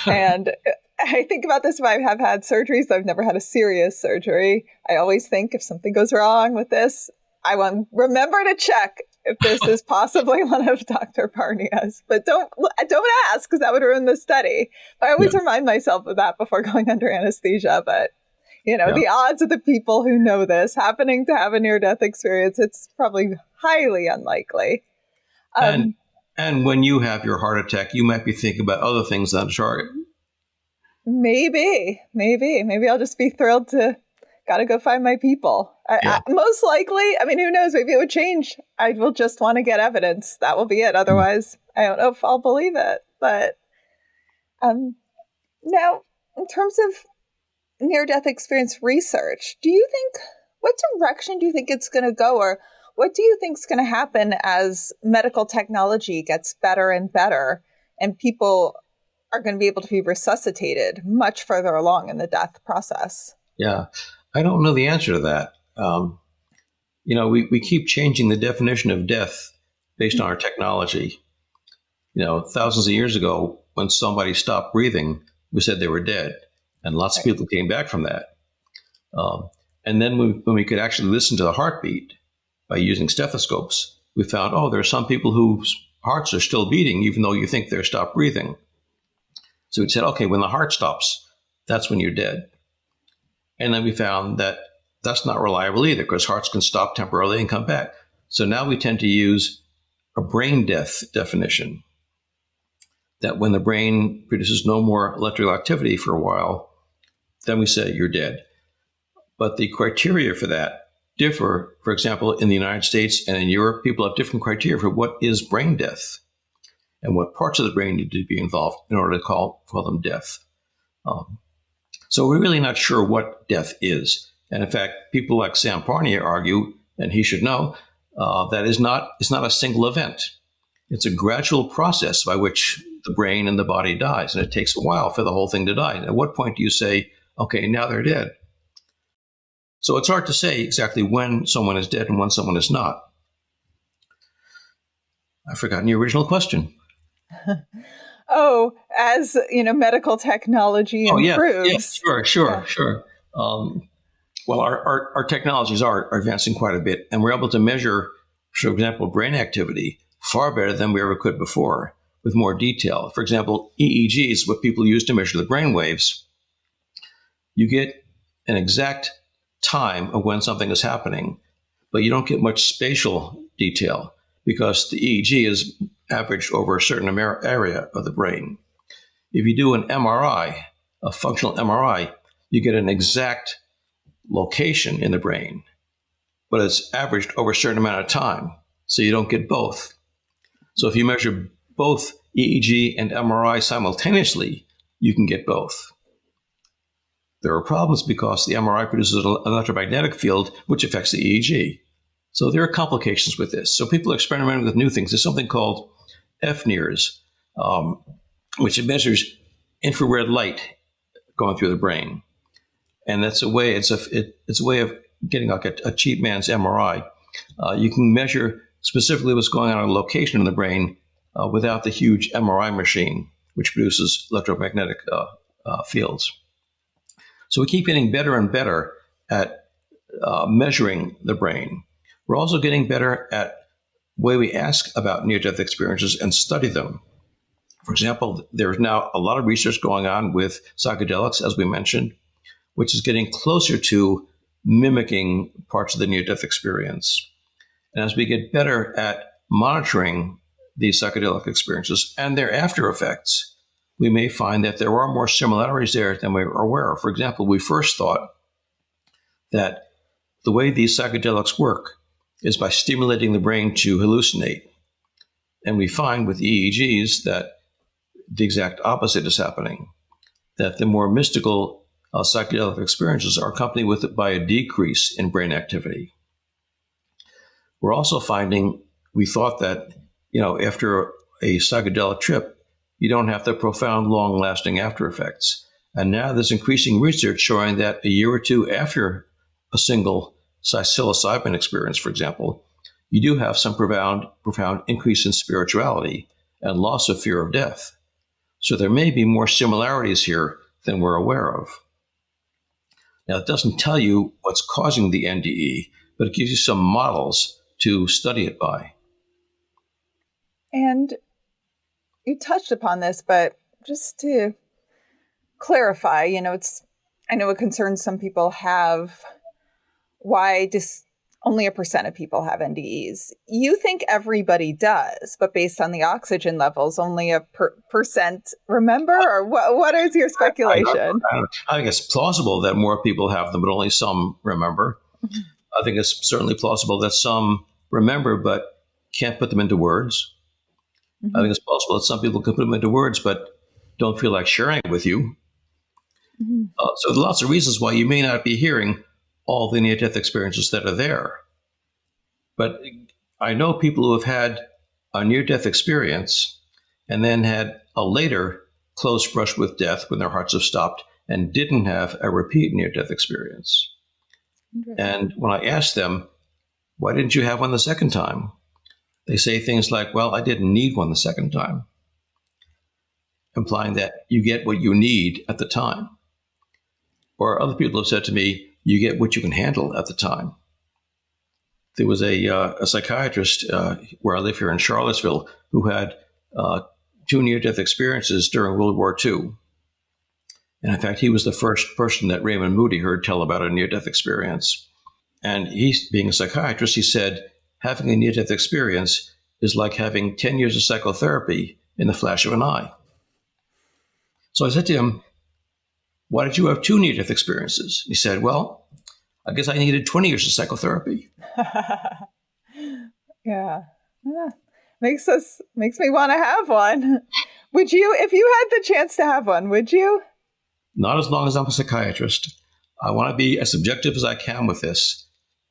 and I think about this if I have had surgeries. I've never had a serious surgery. I always think if something goes wrong with this, I want to remember to check if this is possibly one of Dr. Parnia's. But don't ask, because that would ruin the study. But I always remind myself of that before going under anesthesia. But the odds of the people who know this happening to have a near-death experience, it's probably highly unlikely. And when you have your heart attack, you might be thinking about other things than a target. Maybe I'll just be thrilled to got to go find my people. Most likely, who knows? Maybe it would change. I will just want to get evidence. That will be it. Otherwise, I don't know if I'll believe it. But now, in terms of near-death experience research, what direction do you think it's going to go, or what do you think is going to happen as medical technology gets better and better and people are going to be able to be resuscitated much further along in the death process? Yeah, I don't know the answer to that. We keep changing the definition of death based on our technology. Thousands of years ago, when somebody stopped breathing, we said they were dead. And lots of people came back from that. And then when we could actually listen to the heartbeat by using stethoscopes, we found, there are some people whose hearts are still beating, even though you think they're stopped breathing. So we said, okay, when the heart stops, that's when you're dead. And then we found that that's not reliable either, because hearts can stop temporarily and come back. So now we tend to use a brain death definition, that when the brain produces no more electrical activity for a while, then we say you're dead. But the criteria for that differ. For example, in the United States and in Europe, people have different criteria for what is brain death and what parts of the brain need to be involved in order to call them death. So we're really not sure what death is. And in fact, people like Sam Parnia argue, and he should know, that it's not a single event. It's a gradual process by which the brain and the body dies, and it takes a while for the whole thing to die. And at what point do you say, okay, now they're dead? So it's hard to say exactly when someone is dead and when someone is not. I've forgotten your original question. As medical technology improves. Yeah, sure. Well, our technologies are advancing quite a bit, and we're able to measure, for example, brain activity far better than we ever could before, with more detail. For example, EEGs, what people use to measure the brain waves, you get an exact time of when something is happening, but you don't get much spatial detail because the EEG is averaged over a certain area of the brain. If you do an MRI, a functional MRI, you get an exact location in the brain, but it's averaged over a certain amount of time, so you don't get both. So if you measure both EEG and MRI simultaneously, you can get both. There are problems because the MRI produces an electromagnetic field which affects the EEG. So there are complications with this. So people are experimenting with new things. There's something called FNIRS, which measures infrared light going through the brain. And that's a way, it's a way of getting like a cheap man's MRI. You can measure specifically what's going on in a location in the brain without the huge MRI machine, which produces electromagnetic fields. So we keep getting better and better at measuring the brain. We're also getting better at the way we ask about near-death experiences and study them. For example, there's now a lot of research going on with psychedelics, as we mentioned, which is getting closer to mimicking parts of the near-death experience. And as we get better at monitoring these psychedelic experiences and their after effects, we may find that there are more similarities there than we were aware of. For example, we first thought that the way these psychedelics work is by stimulating the brain to hallucinate. And we find with EEGs that the exact opposite is happening, that the more mystical psychedelic experiences are accompanied by a decrease in brain activity. We're also finding, we thought that, after a psychedelic trip, you don't have the profound, long-lasting after effects. And now there's increasing research showing that a year or two after a single psilocybin experience, for example, you do have some profound increase in spirituality and loss of fear of death. So there may be more similarities here than we're aware of. Now, it doesn't tell you what's causing the NDE, but it gives you some models to study it by. And you touched upon this, but just to clarify, I know it concerns some people have why only 1% of people have NDEs. You think everybody does, but based on the oxygen levels, only a percent remember? Or what is your speculation? I think it's plausible that more people have them, but only some remember. Mm-hmm. I think it's certainly plausible that some remember but can't put them into words. Mm-hmm. I think it's possible that some people can put them into words but don't feel like sharing it with you. Mm-hmm. So there are lots of reasons why you may not be hearing all the near-death experiences that are there. But I know people who have had a near-death experience and then had a later close brush with death when their hearts have stopped and didn't have a repeat near-death experience. And when I asked them, why didn't you have one the second time? They say things like, well, I didn't need one the second time, implying that you get what you need at the time. Or other people have said to me, you get what you can handle at the time. There was a psychiatrist where I live here in Charlottesville who had 2 near-death experiences during World War II. And in fact, he was the first person that Raymond Moody heard tell about a near-death experience. And he, being a psychiatrist, he said, having a near-death experience is like having 10 years of psychotherapy in the flash of an eye. So I said to him, why did you have 2 near-death experiences? He said, well, I guess I needed 20 years of psychotherapy. Yeah. Makes me want to have one. Would you, if you had the chance to have one, would you? Not as long as I'm a psychiatrist. I want to be as objective as I can with this.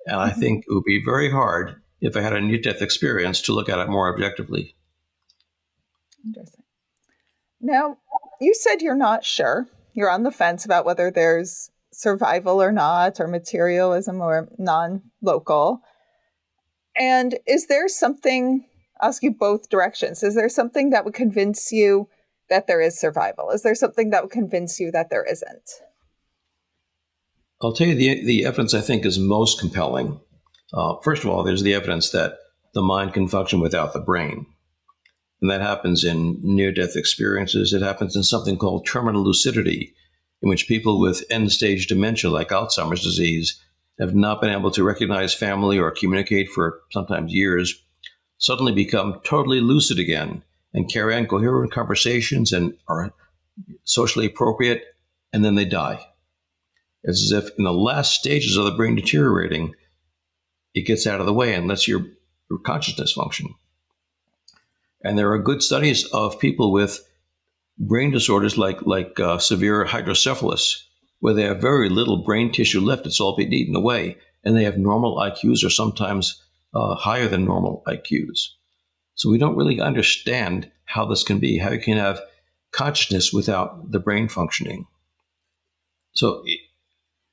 And I think it would be very hard if I had a near-death experience to look at it more objectively. Interesting. Now, you said you're not sure. You're on the fence about whether there's survival or not, or materialism or non-local. And is there something, I'll ask you both directions, is there something that would convince you that there is survival? Is there something that would convince you that there isn't? I'll tell you the evidence I think is most compelling. First of all, there's the evidence that the mind can function without the brain. And that happens in near-death experiences. It happens in something called terminal lucidity, in which people with end-stage dementia, like Alzheimer's disease, have not been able to recognize family or communicate for sometimes years, suddenly become totally lucid again and carry on coherent conversations and are socially appropriate, and then they die. It's as if in the last stages of the brain deteriorating, it gets out of the way and lets your consciousness function. And there are good studies of people with brain disorders like severe hydrocephalus, where they have very little brain tissue left. It's all been eaten away. And they have normal IQs or sometimes higher than normal IQs. So we don't really understand how this can be, how you can have consciousness without the brain functioning. So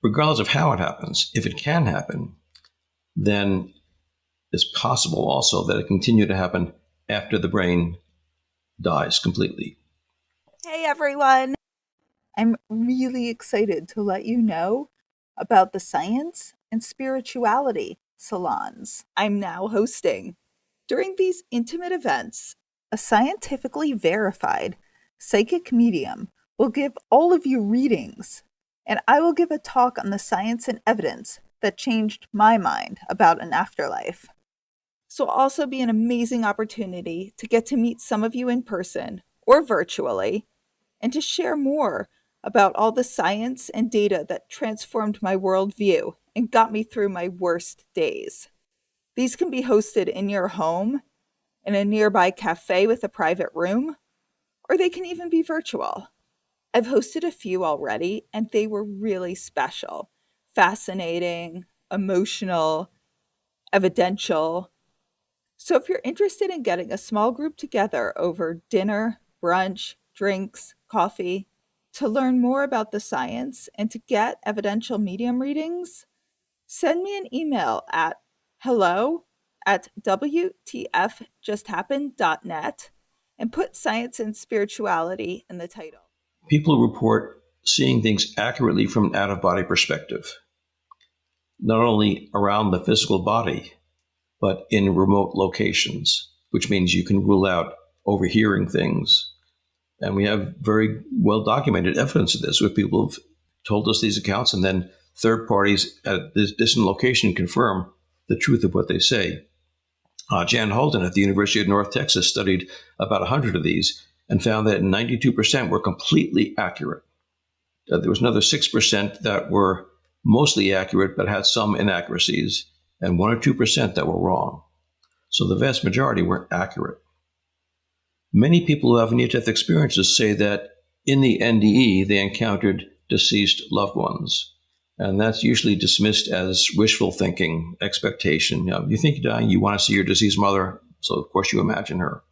regardless of how it happens, if it can happen, then it's possible also that it continue to happen after the brain dies completely. Hey, everyone. I'm really excited to let you know about the science and spirituality salons I'm now hosting. During these intimate events, a scientifically verified psychic medium will give all of you readings, and I will give a talk on the science and evidence that changed my mind about an afterlife. This will also be an amazing opportunity to get to meet some of you in person or virtually, and to share more about all the science and data that transformed my worldview and got me through my worst days. These can be hosted in your home, in a nearby cafe with a private room, or they can even be virtual. I've hosted a few already, and they were really special, fascinating, emotional, evidential. So if you're interested in getting a small group together over dinner, brunch, drinks, coffee, to learn more about the science and to get evidential medium readings, send me an email at hello@wtfjusthappened.net and put science and spirituality in the title. People report seeing things accurately from an out-of-body perspective, not only around the physical body, but in remote locations, which means you can rule out overhearing things. And we have very well-documented evidence of this, where people have told us these accounts, and then third parties at this distant location confirm the truth of what they say. Jan Holden at the University of North Texas studied about 100 of these and found that 92% were completely accurate. There was another 6% that were mostly accurate but had some inaccuracies, and 1 or 2% that were wrong. So the vast majority were accurate. Many people who have near-death experiences say that in the NDE they encountered deceased loved ones. And that's usually dismissed as wishful thinking, expectation. You think you're dying, you want to see your deceased mother, so of course you imagine her.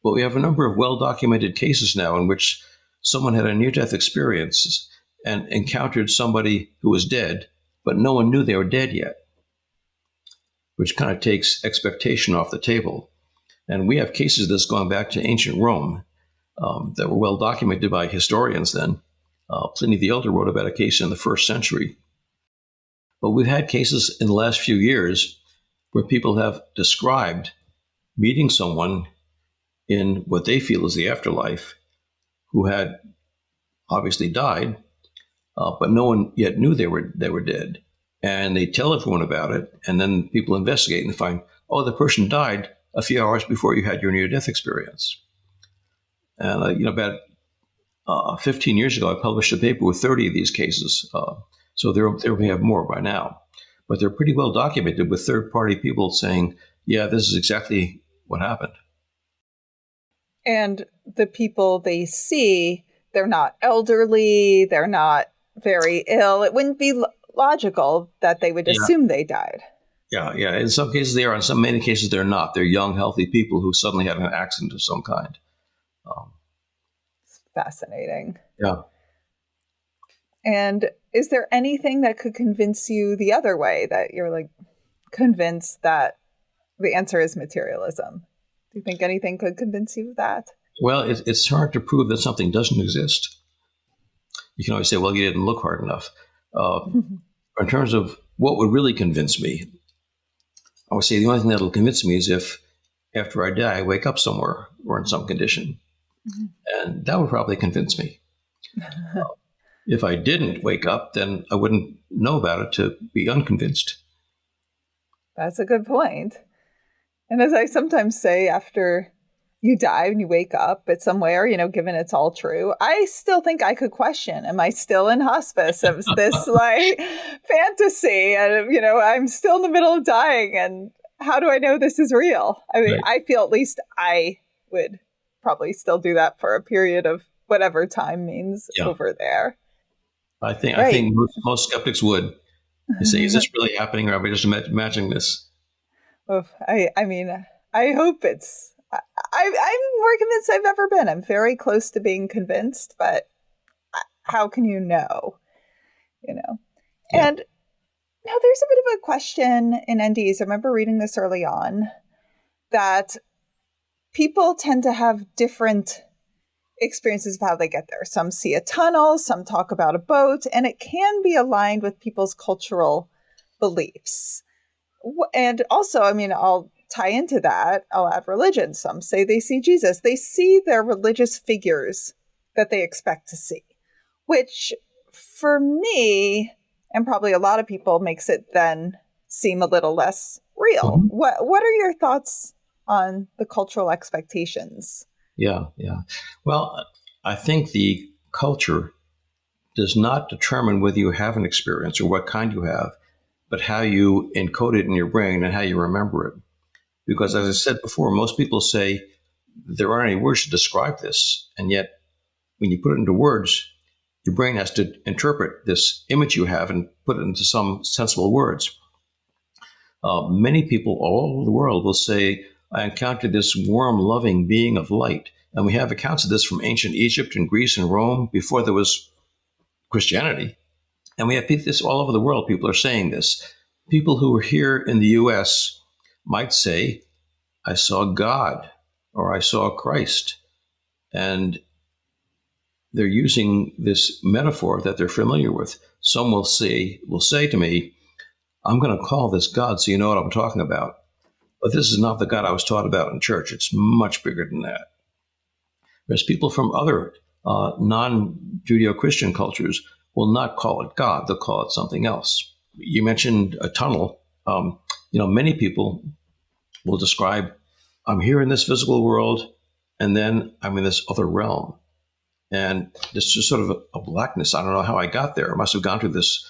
But we have a number of well-documented cases now in which someone had a near-death experience and encountered somebody who was dead, but no one knew they were dead yet, which kind of takes expectation off the table. And we have cases of this going back to ancient Rome that were well documented by historians then. Pliny the Elder wrote about a case in the 1st century. But we've had cases in the last few years where people have described meeting someone in what they feel is the afterlife who had obviously died, but no one yet knew they were dead. And they tell everyone about it, and then people investigate and find, oh, the person died a few hours before you had your near-death experience. And about 15 years ago, I published a paper with 30 of these cases. So there we have more by now. But they're pretty well documented with third-party people saying, yeah, this is exactly what happened. And the people they see, they're not elderly, they're not very ill. It wouldn't be logical that they would assume they died. Yeah. In some cases they are. In many cases they're not. They're young, healthy people who suddenly have an accident of some kind. Fascinating. Yeah. And is there anything that could convince you the other way, that you're like convinced that the answer is materialism? Do you think anything could convince you of that? Well, it's hard to prove that something doesn't exist. You can always say, well, you didn't look hard enough. In terms of what would really convince me, I would say the only thing that will convince me is if after I die, I wake up somewhere or in some condition. Mm-hmm. And that would probably convince me. If I didn't wake up, then I wouldn't know about it to be unconvinced. That's a good point. And as I sometimes say, after you die and you wake up at somewhere, given it's all true, I still think I could question, am I still in hospice? Is this like fantasy? And, I'm still in the middle of dying. And how do I know this is real? I mean, right. I feel at least I would probably still do that for a period of whatever time means over there. I think most skeptics would. They say, is this really happening, or am I just imagining this? I mean, I hope it's... I'm more convinced I've ever been. I'm very close to being convinced, but how can you know? Yeah. And now there's a bit of a question in NDEs. I remember reading this early on, that people tend to have different experiences of how they get there. Some see a tunnel, some talk about a boat, and it can be aligned with people's cultural beliefs. And also, I'll tie into that, I'll add religion. Some say they see Jesus. They see their religious figures that they expect to see, which for me, and probably a lot of people, makes it then seem a little less real. Mm-hmm. What are your thoughts on the cultural expectations? Yeah. Well, I think the culture does not determine whether you have an experience or what kind you have, but how you encode it in your brain and how you remember it. Because as I said before, most people say there aren't any words to describe this. And yet when you put it into words, your brain has to interpret this image you have and put it into some sensible words. Many people all over the world will say, I encountered this warm, loving being of light. And we have accounts of this from ancient Egypt and Greece and Rome before there was Christianity. And we have this all over the world. People are saying this. People who are here in the U.S. might say, I saw God, or I saw Christ. And they're using this metaphor that they're familiar with. Some will say to me, I'm going to call this God so you know what I'm talking about. But this is not the God I was taught about in church. It's much bigger than that. Whereas people from other non-Judeo-Christian cultures will not call it God. They'll call it something else. You mentioned a tunnel. Many people will describe, I'm here in this physical world, and then I'm in this other realm. And it's just sort of a blackness. I don't know how I got there. I must have gone through this.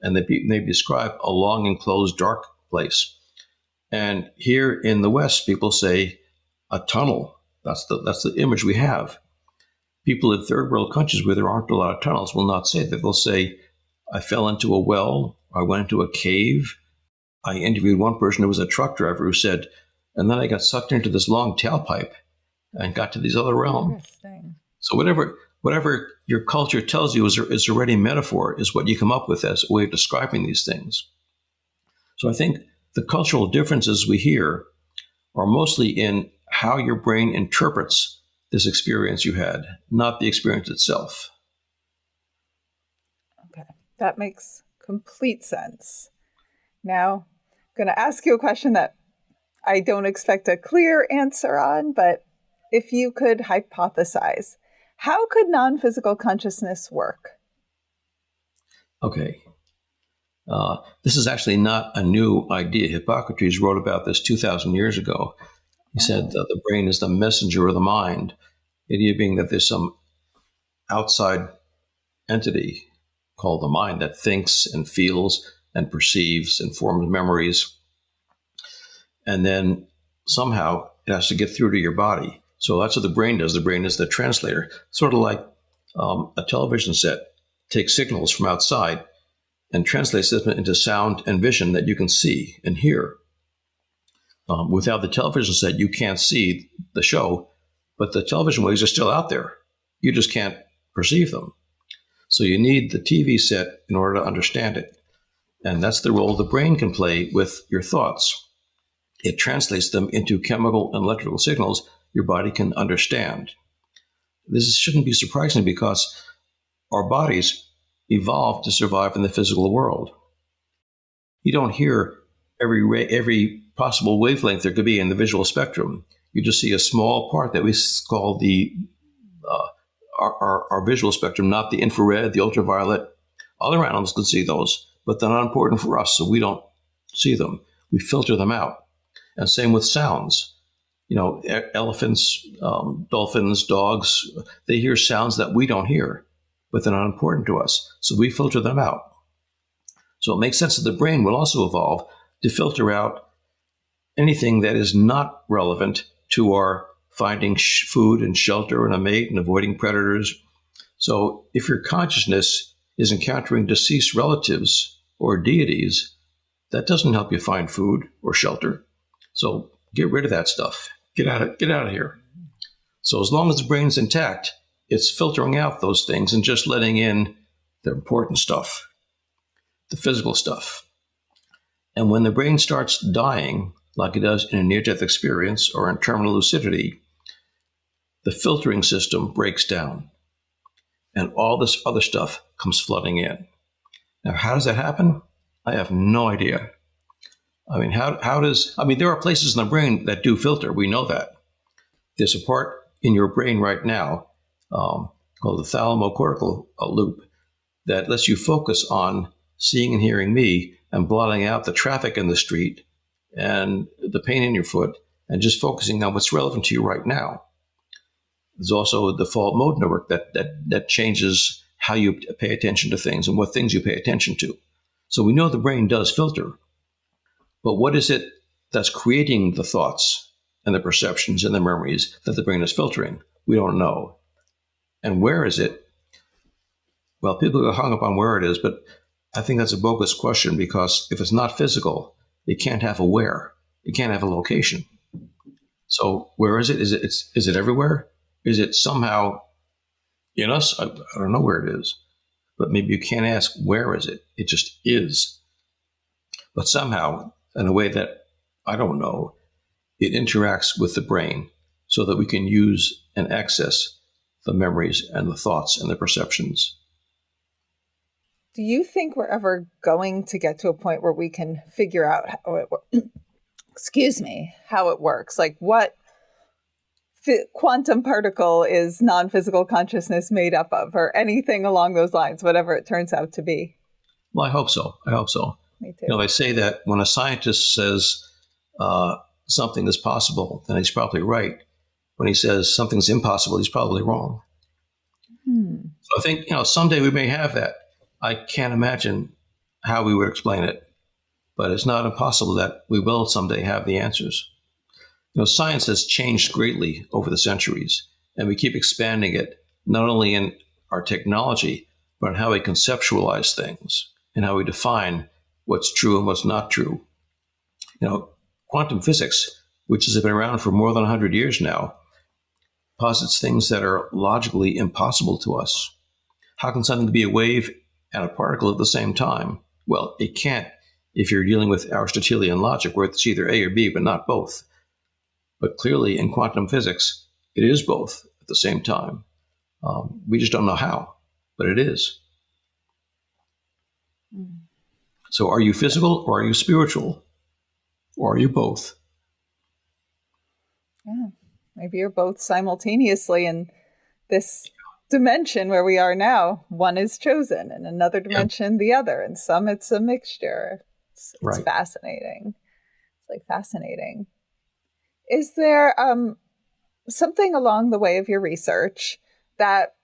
And they describe a long enclosed dark place. And here in the West, people say a tunnel. That's the image we have. People in third world countries where there aren't a lot of tunnels will not say that. They'll say, I fell into a well, I went into a cave. I interviewed one person who was a truck driver who said, and then I got sucked into this long tailpipe. and got to these other realms. Interesting. So whatever your culture tells you is already metaphor, is what you come up with as a way of describing these things. So I think the cultural differences we hear are mostly in how your brain interprets this experience you had, not the experience itself. Okay, that makes complete sense. Now, I'm going to ask you a question that I don't expect a clear answer on, but if you could hypothesize, how could non-physical consciousness work? Okay. This is actually not a new idea. Hippocrates wrote about this 2,000 years ago. He said that the brain is the messenger of the mind, the idea being that there's some outside entity called the mind that thinks and feels and perceives and forms memories. And then somehow it has to get through to your body. So that's what the brain does. The brain is the translator, sort of like a television set takes signals from outside and translates them into sound and vision that you can see and hear. Without the television set, you can't see the show, but the television waves are still out there. You just can't perceive them. So you need the TV set in order to understand it. And that's the role the brain can play with your thoughts. It translates them into chemical and electrical signals your body can understand. This shouldn't be surprising because our bodies evolved to survive in the physical world. You don't hear every possible wavelength there could be in the visual spectrum. You just see a small part that we call our visual spectrum, not the infrared, the ultraviolet. Other animals can see those, but they're not important for us, so we don't see them. We filter them out. And same with sounds. Elephants, dolphins, dogs, they hear sounds that we don't hear, but they're not important to us, so we filter them out. So it makes sense that the brain will also evolve to filter out anything that is not relevant to our finding food and shelter and a mate and avoiding predators. So if your consciousness is encountering deceased relatives or deities, that doesn't help you find food or shelter. So get rid of that stuff. Get out of here. So as long as the brain's intact, it's filtering out those things and just letting in the important stuff, the physical stuff. And when the brain starts dying, like it does in a near-death experience or in terminal lucidity, the filtering system breaks down and all this other stuff comes flooding in. Now, how does that happen? I have no idea. I mean, there are places in the brain that do filter. We know that. There's a part in your brain right now called the thalamocortical loop that lets you focus on seeing and hearing me and blotting out the traffic in the street and the pain in your foot and just focusing on what's relevant to you right now. There's also a default mode network that changes how you pay attention to things and what things you pay attention to. So we know the brain does filter. But what is it that's creating the thoughts and the perceptions and the memories that the brain is filtering? We don't know. And where is it? Well, people get hung up on where it is, but I think that's a bogus question because if it's not physical, it can't have a where. It can't have a location. So where is it? Is it everywhere? Is it somehow in us? I don't know where it is. But maybe you can't ask where is it. It just is. But somehow, in a way that I don't know, it interacts with the brain so that we can use and access the memories and the thoughts and the perceptions. Do you think we're ever going to get to a point where we can figure out how it works? Like what quantum particle is non-physical consciousness made up of, or anything along those lines, whatever it turns out to be? Well, I hope so. Me too. They say that when a scientist says something is possible, then he's probably right. When he says something's impossible, he's probably wrong. So I think, someday we may have that. I can't imagine how we would explain it, but it's not impossible that we will someday have the answers. Science has changed greatly over the centuries, and we keep expanding it, not only in our technology, but in how we conceptualize things and how we define what's true and what's not true. Quantum physics, which has been around for more than 100 years now, posits things that are logically impossible to us. How can something be a wave and a particle at the same time? Well, it can't if you're dealing with Aristotelian logic, where it's either A or B, but not both. But clearly in quantum physics, it is both at the same time. We just don't know how, but it is. Mm. So are you physical or are you spiritual? Or are you both? Yeah, maybe you're both simultaneously in this dimension where we are now. One is chosen, and another dimension, the other. And some it's a mixture. It's right. Fascinating. It's like fascinating. Is there something along the way of your research that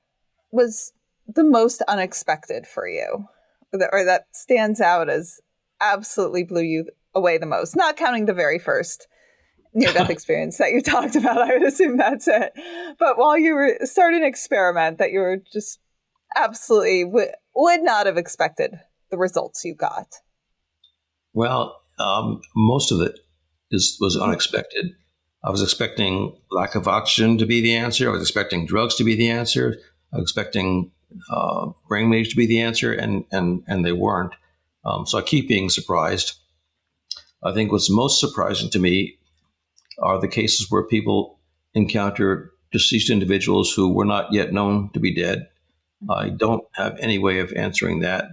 was the most unexpected for you, or that stands out as absolutely blew you away the most? Not counting the very first near-death experience that you talked about, I would assume that's it. But while you were starting an experiment that you were just absolutely would not have expected the results you got. Well, most of it was unexpected. I was expecting lack of oxygen to be the answer. I was expecting drugs to be the answer. I was expecting brainwaves to be the answer, and they weren't. So I keep being surprised. I think what's most surprising to me are the cases where people encounter deceased individuals who were not yet known to be dead. I don't have any way of answering that.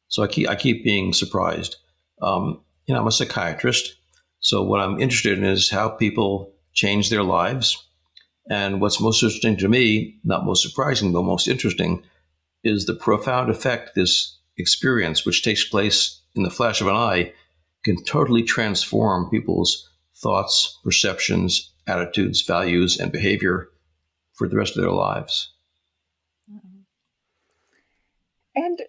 So I keep being surprised. I'm a psychiatrist. So what I'm interested in is how people change their lives. And what's most interesting to me, not most surprising, but most interesting, is the profound effect this experience, which takes place in the flash of an eye, can totally transform people's thoughts, perceptions, attitudes, values, and behavior for the rest of their lives. And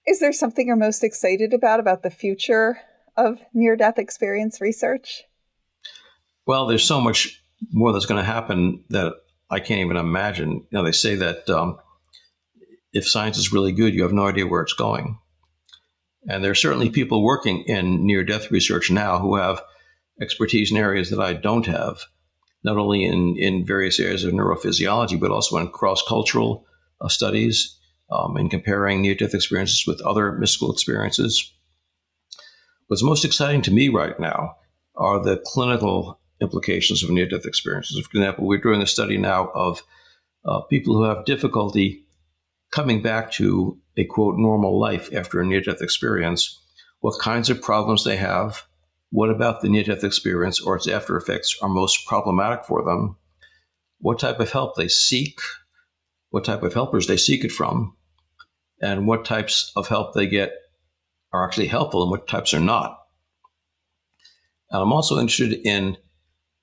is there something you're most excited about the future of near-death experience research? Well, there's so much more that's going to happen that I can't even imagine. They say that if science is really good, you have no idea where it's going. And there are certainly people working in near-death research now who have expertise in areas that I don't have, not only in various areas of neurophysiology, but also in cross-cultural studies, in comparing near-death experiences with other mystical experiences. What's most exciting to me right now are the clinical implications of near-death experiences. For example, we're doing a study now of people who have difficulty coming back to a, quote, normal life after a near-death experience, what kinds of problems they have, what about the near-death experience or its after effects are most problematic for them, what type of help they seek, what type of helpers they seek it from, and what types of help they get are actually helpful and what types are not. And I'm also interested in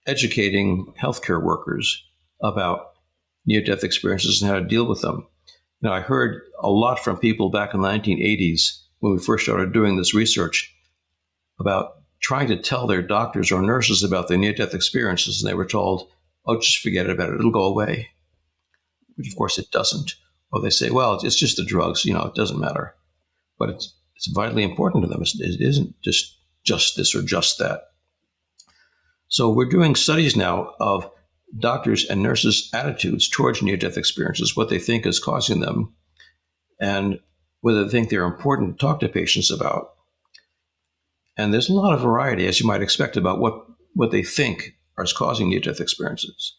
educating healthcare workers about near-death experiences and how to deal with them. I heard a lot from people back in the 1980s when we first started doing this research about trying to tell their doctors or nurses about their near-death experiences, and they were told, oh, just forget about it, it'll go away. Which, of course, it doesn't. Or they say, well, it's just the drugs, it doesn't matter. But it's vitally important to them. It isn't just this or just that. So we're doing studies now of doctors' and nurses' attitudes towards near-death experiences, what they think is causing them, and whether they think they're important to talk to patients about. And there's a lot of variety, as you might expect, about what they think is causing near-death experiences.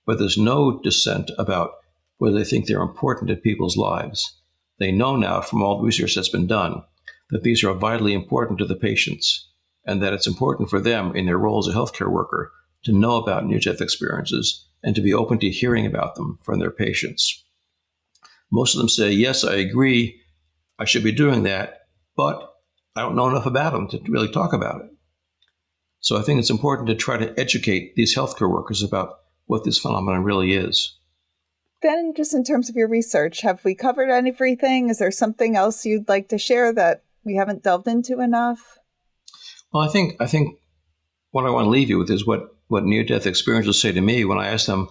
But there's no dissent about whether they think they're important in people's lives. They know now from all the research that's been done that these are vitally important to the patients and that it's important for them in their role as a healthcare worker to know about near-death experiences and to be open to hearing about them from their patients. Most of them say, yes, I agree, I should be doing that, but I don't know enough about them to really talk about it. So I think it's important to try to educate these healthcare workers about what this phenomenon really is. Then just in terms of your research, have we covered everything? Is there something else you'd like to share that we haven't delved into enough? Well, I think what I want to leave you with is what near-death experiencers say to me when I ask them,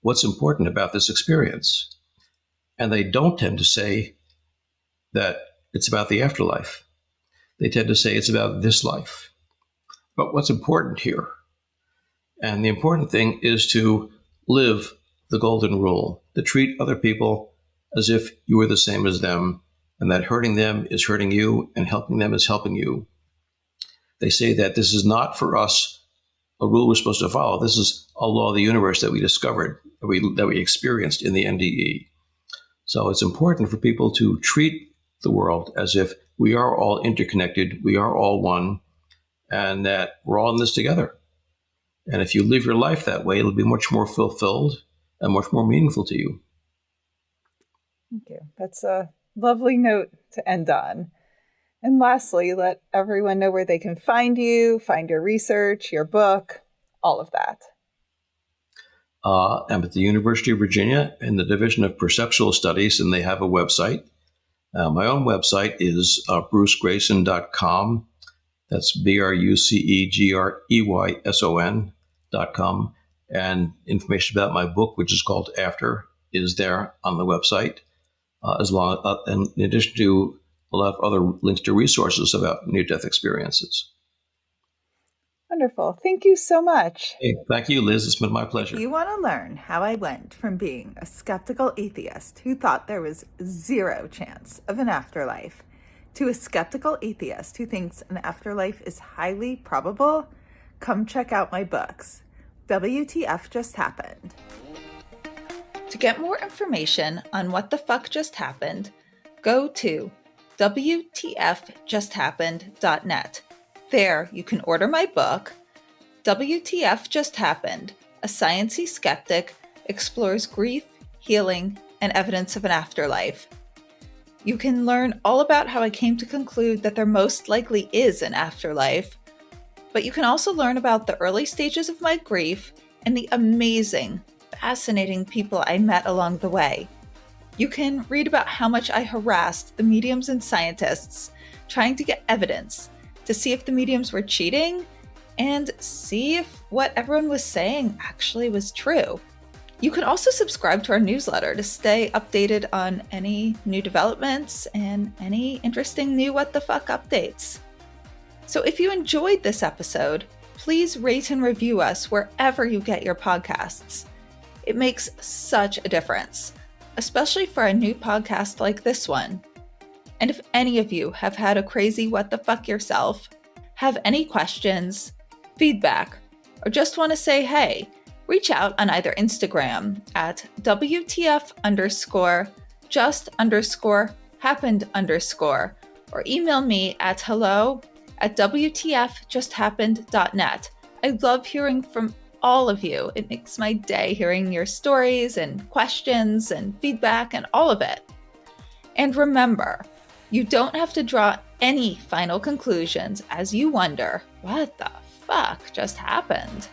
what's important about this experience? And they don't tend to say that it's about the afterlife. They tend to say it's about this life. But what's important here? And the important thing is to live the golden rule, to treat other people as if you were the same as them, and that hurting them is hurting you and helping them is helping you. They say that this is not for us a rule we're supposed to follow. This is a law of the universe that we discovered, that we experienced in the NDE. So it's important for people to treat the world as if we are all interconnected, we are all one, and that we're all in this together. And if you live your life that way, it'll be much more fulfilled and much more meaningful to you. Thank you. That's a lovely note to end on. And lastly, let everyone know where they can find you, find your research, your book, all of that. I'm at the University of Virginia in the Division of Perceptual Studies, and they have a website. My own website is brucegrayson.com. That's BRUCEGREYSON.com. And information about my book, which is called After, is there on the website, and in addition to a lot of other links to resources about near-death experiences. Wonderful. Thank you so much. Hey, thank you, Liz. It's been my pleasure. If you want to learn how I went from being a skeptical atheist who thought there was zero chance of an afterlife to a skeptical atheist who thinks an afterlife is highly probable, come check out my books. WTF Just Happened. To get more information on what the fuck just happened, go to WTFJustHappened.net. There, you can order my book, WTF Just Happened, A Sciencey Skeptic Explores Grief, Healing, and Evidence of an Afterlife. You can learn all about how I came to conclude that there most likely is an afterlife, but you can also learn about the early stages of my grief and the amazing, fascinating people I met along the way. You can read about how much I harassed the mediums and scientists trying to get evidence to see if the mediums were cheating and see if what everyone was saying actually was true. You can also subscribe to our newsletter to stay updated on any new developments and any interesting new what the fuck updates. So if you enjoyed this episode, please rate and review us wherever you get your podcasts. It makes such a difference, especially for a new podcast like this one. And if any of you have had a crazy what the fuck yourself, have any questions, feedback, or just want to say hey, reach out on either Instagram at WTF_just_happened_, or email me at hello@WTFJustHappened.net. I love hearing from all of you. It makes my day hearing your stories and questions and feedback and all of it. And remember, you don't have to draw any final conclusions as you wonder, what the fuck just happened?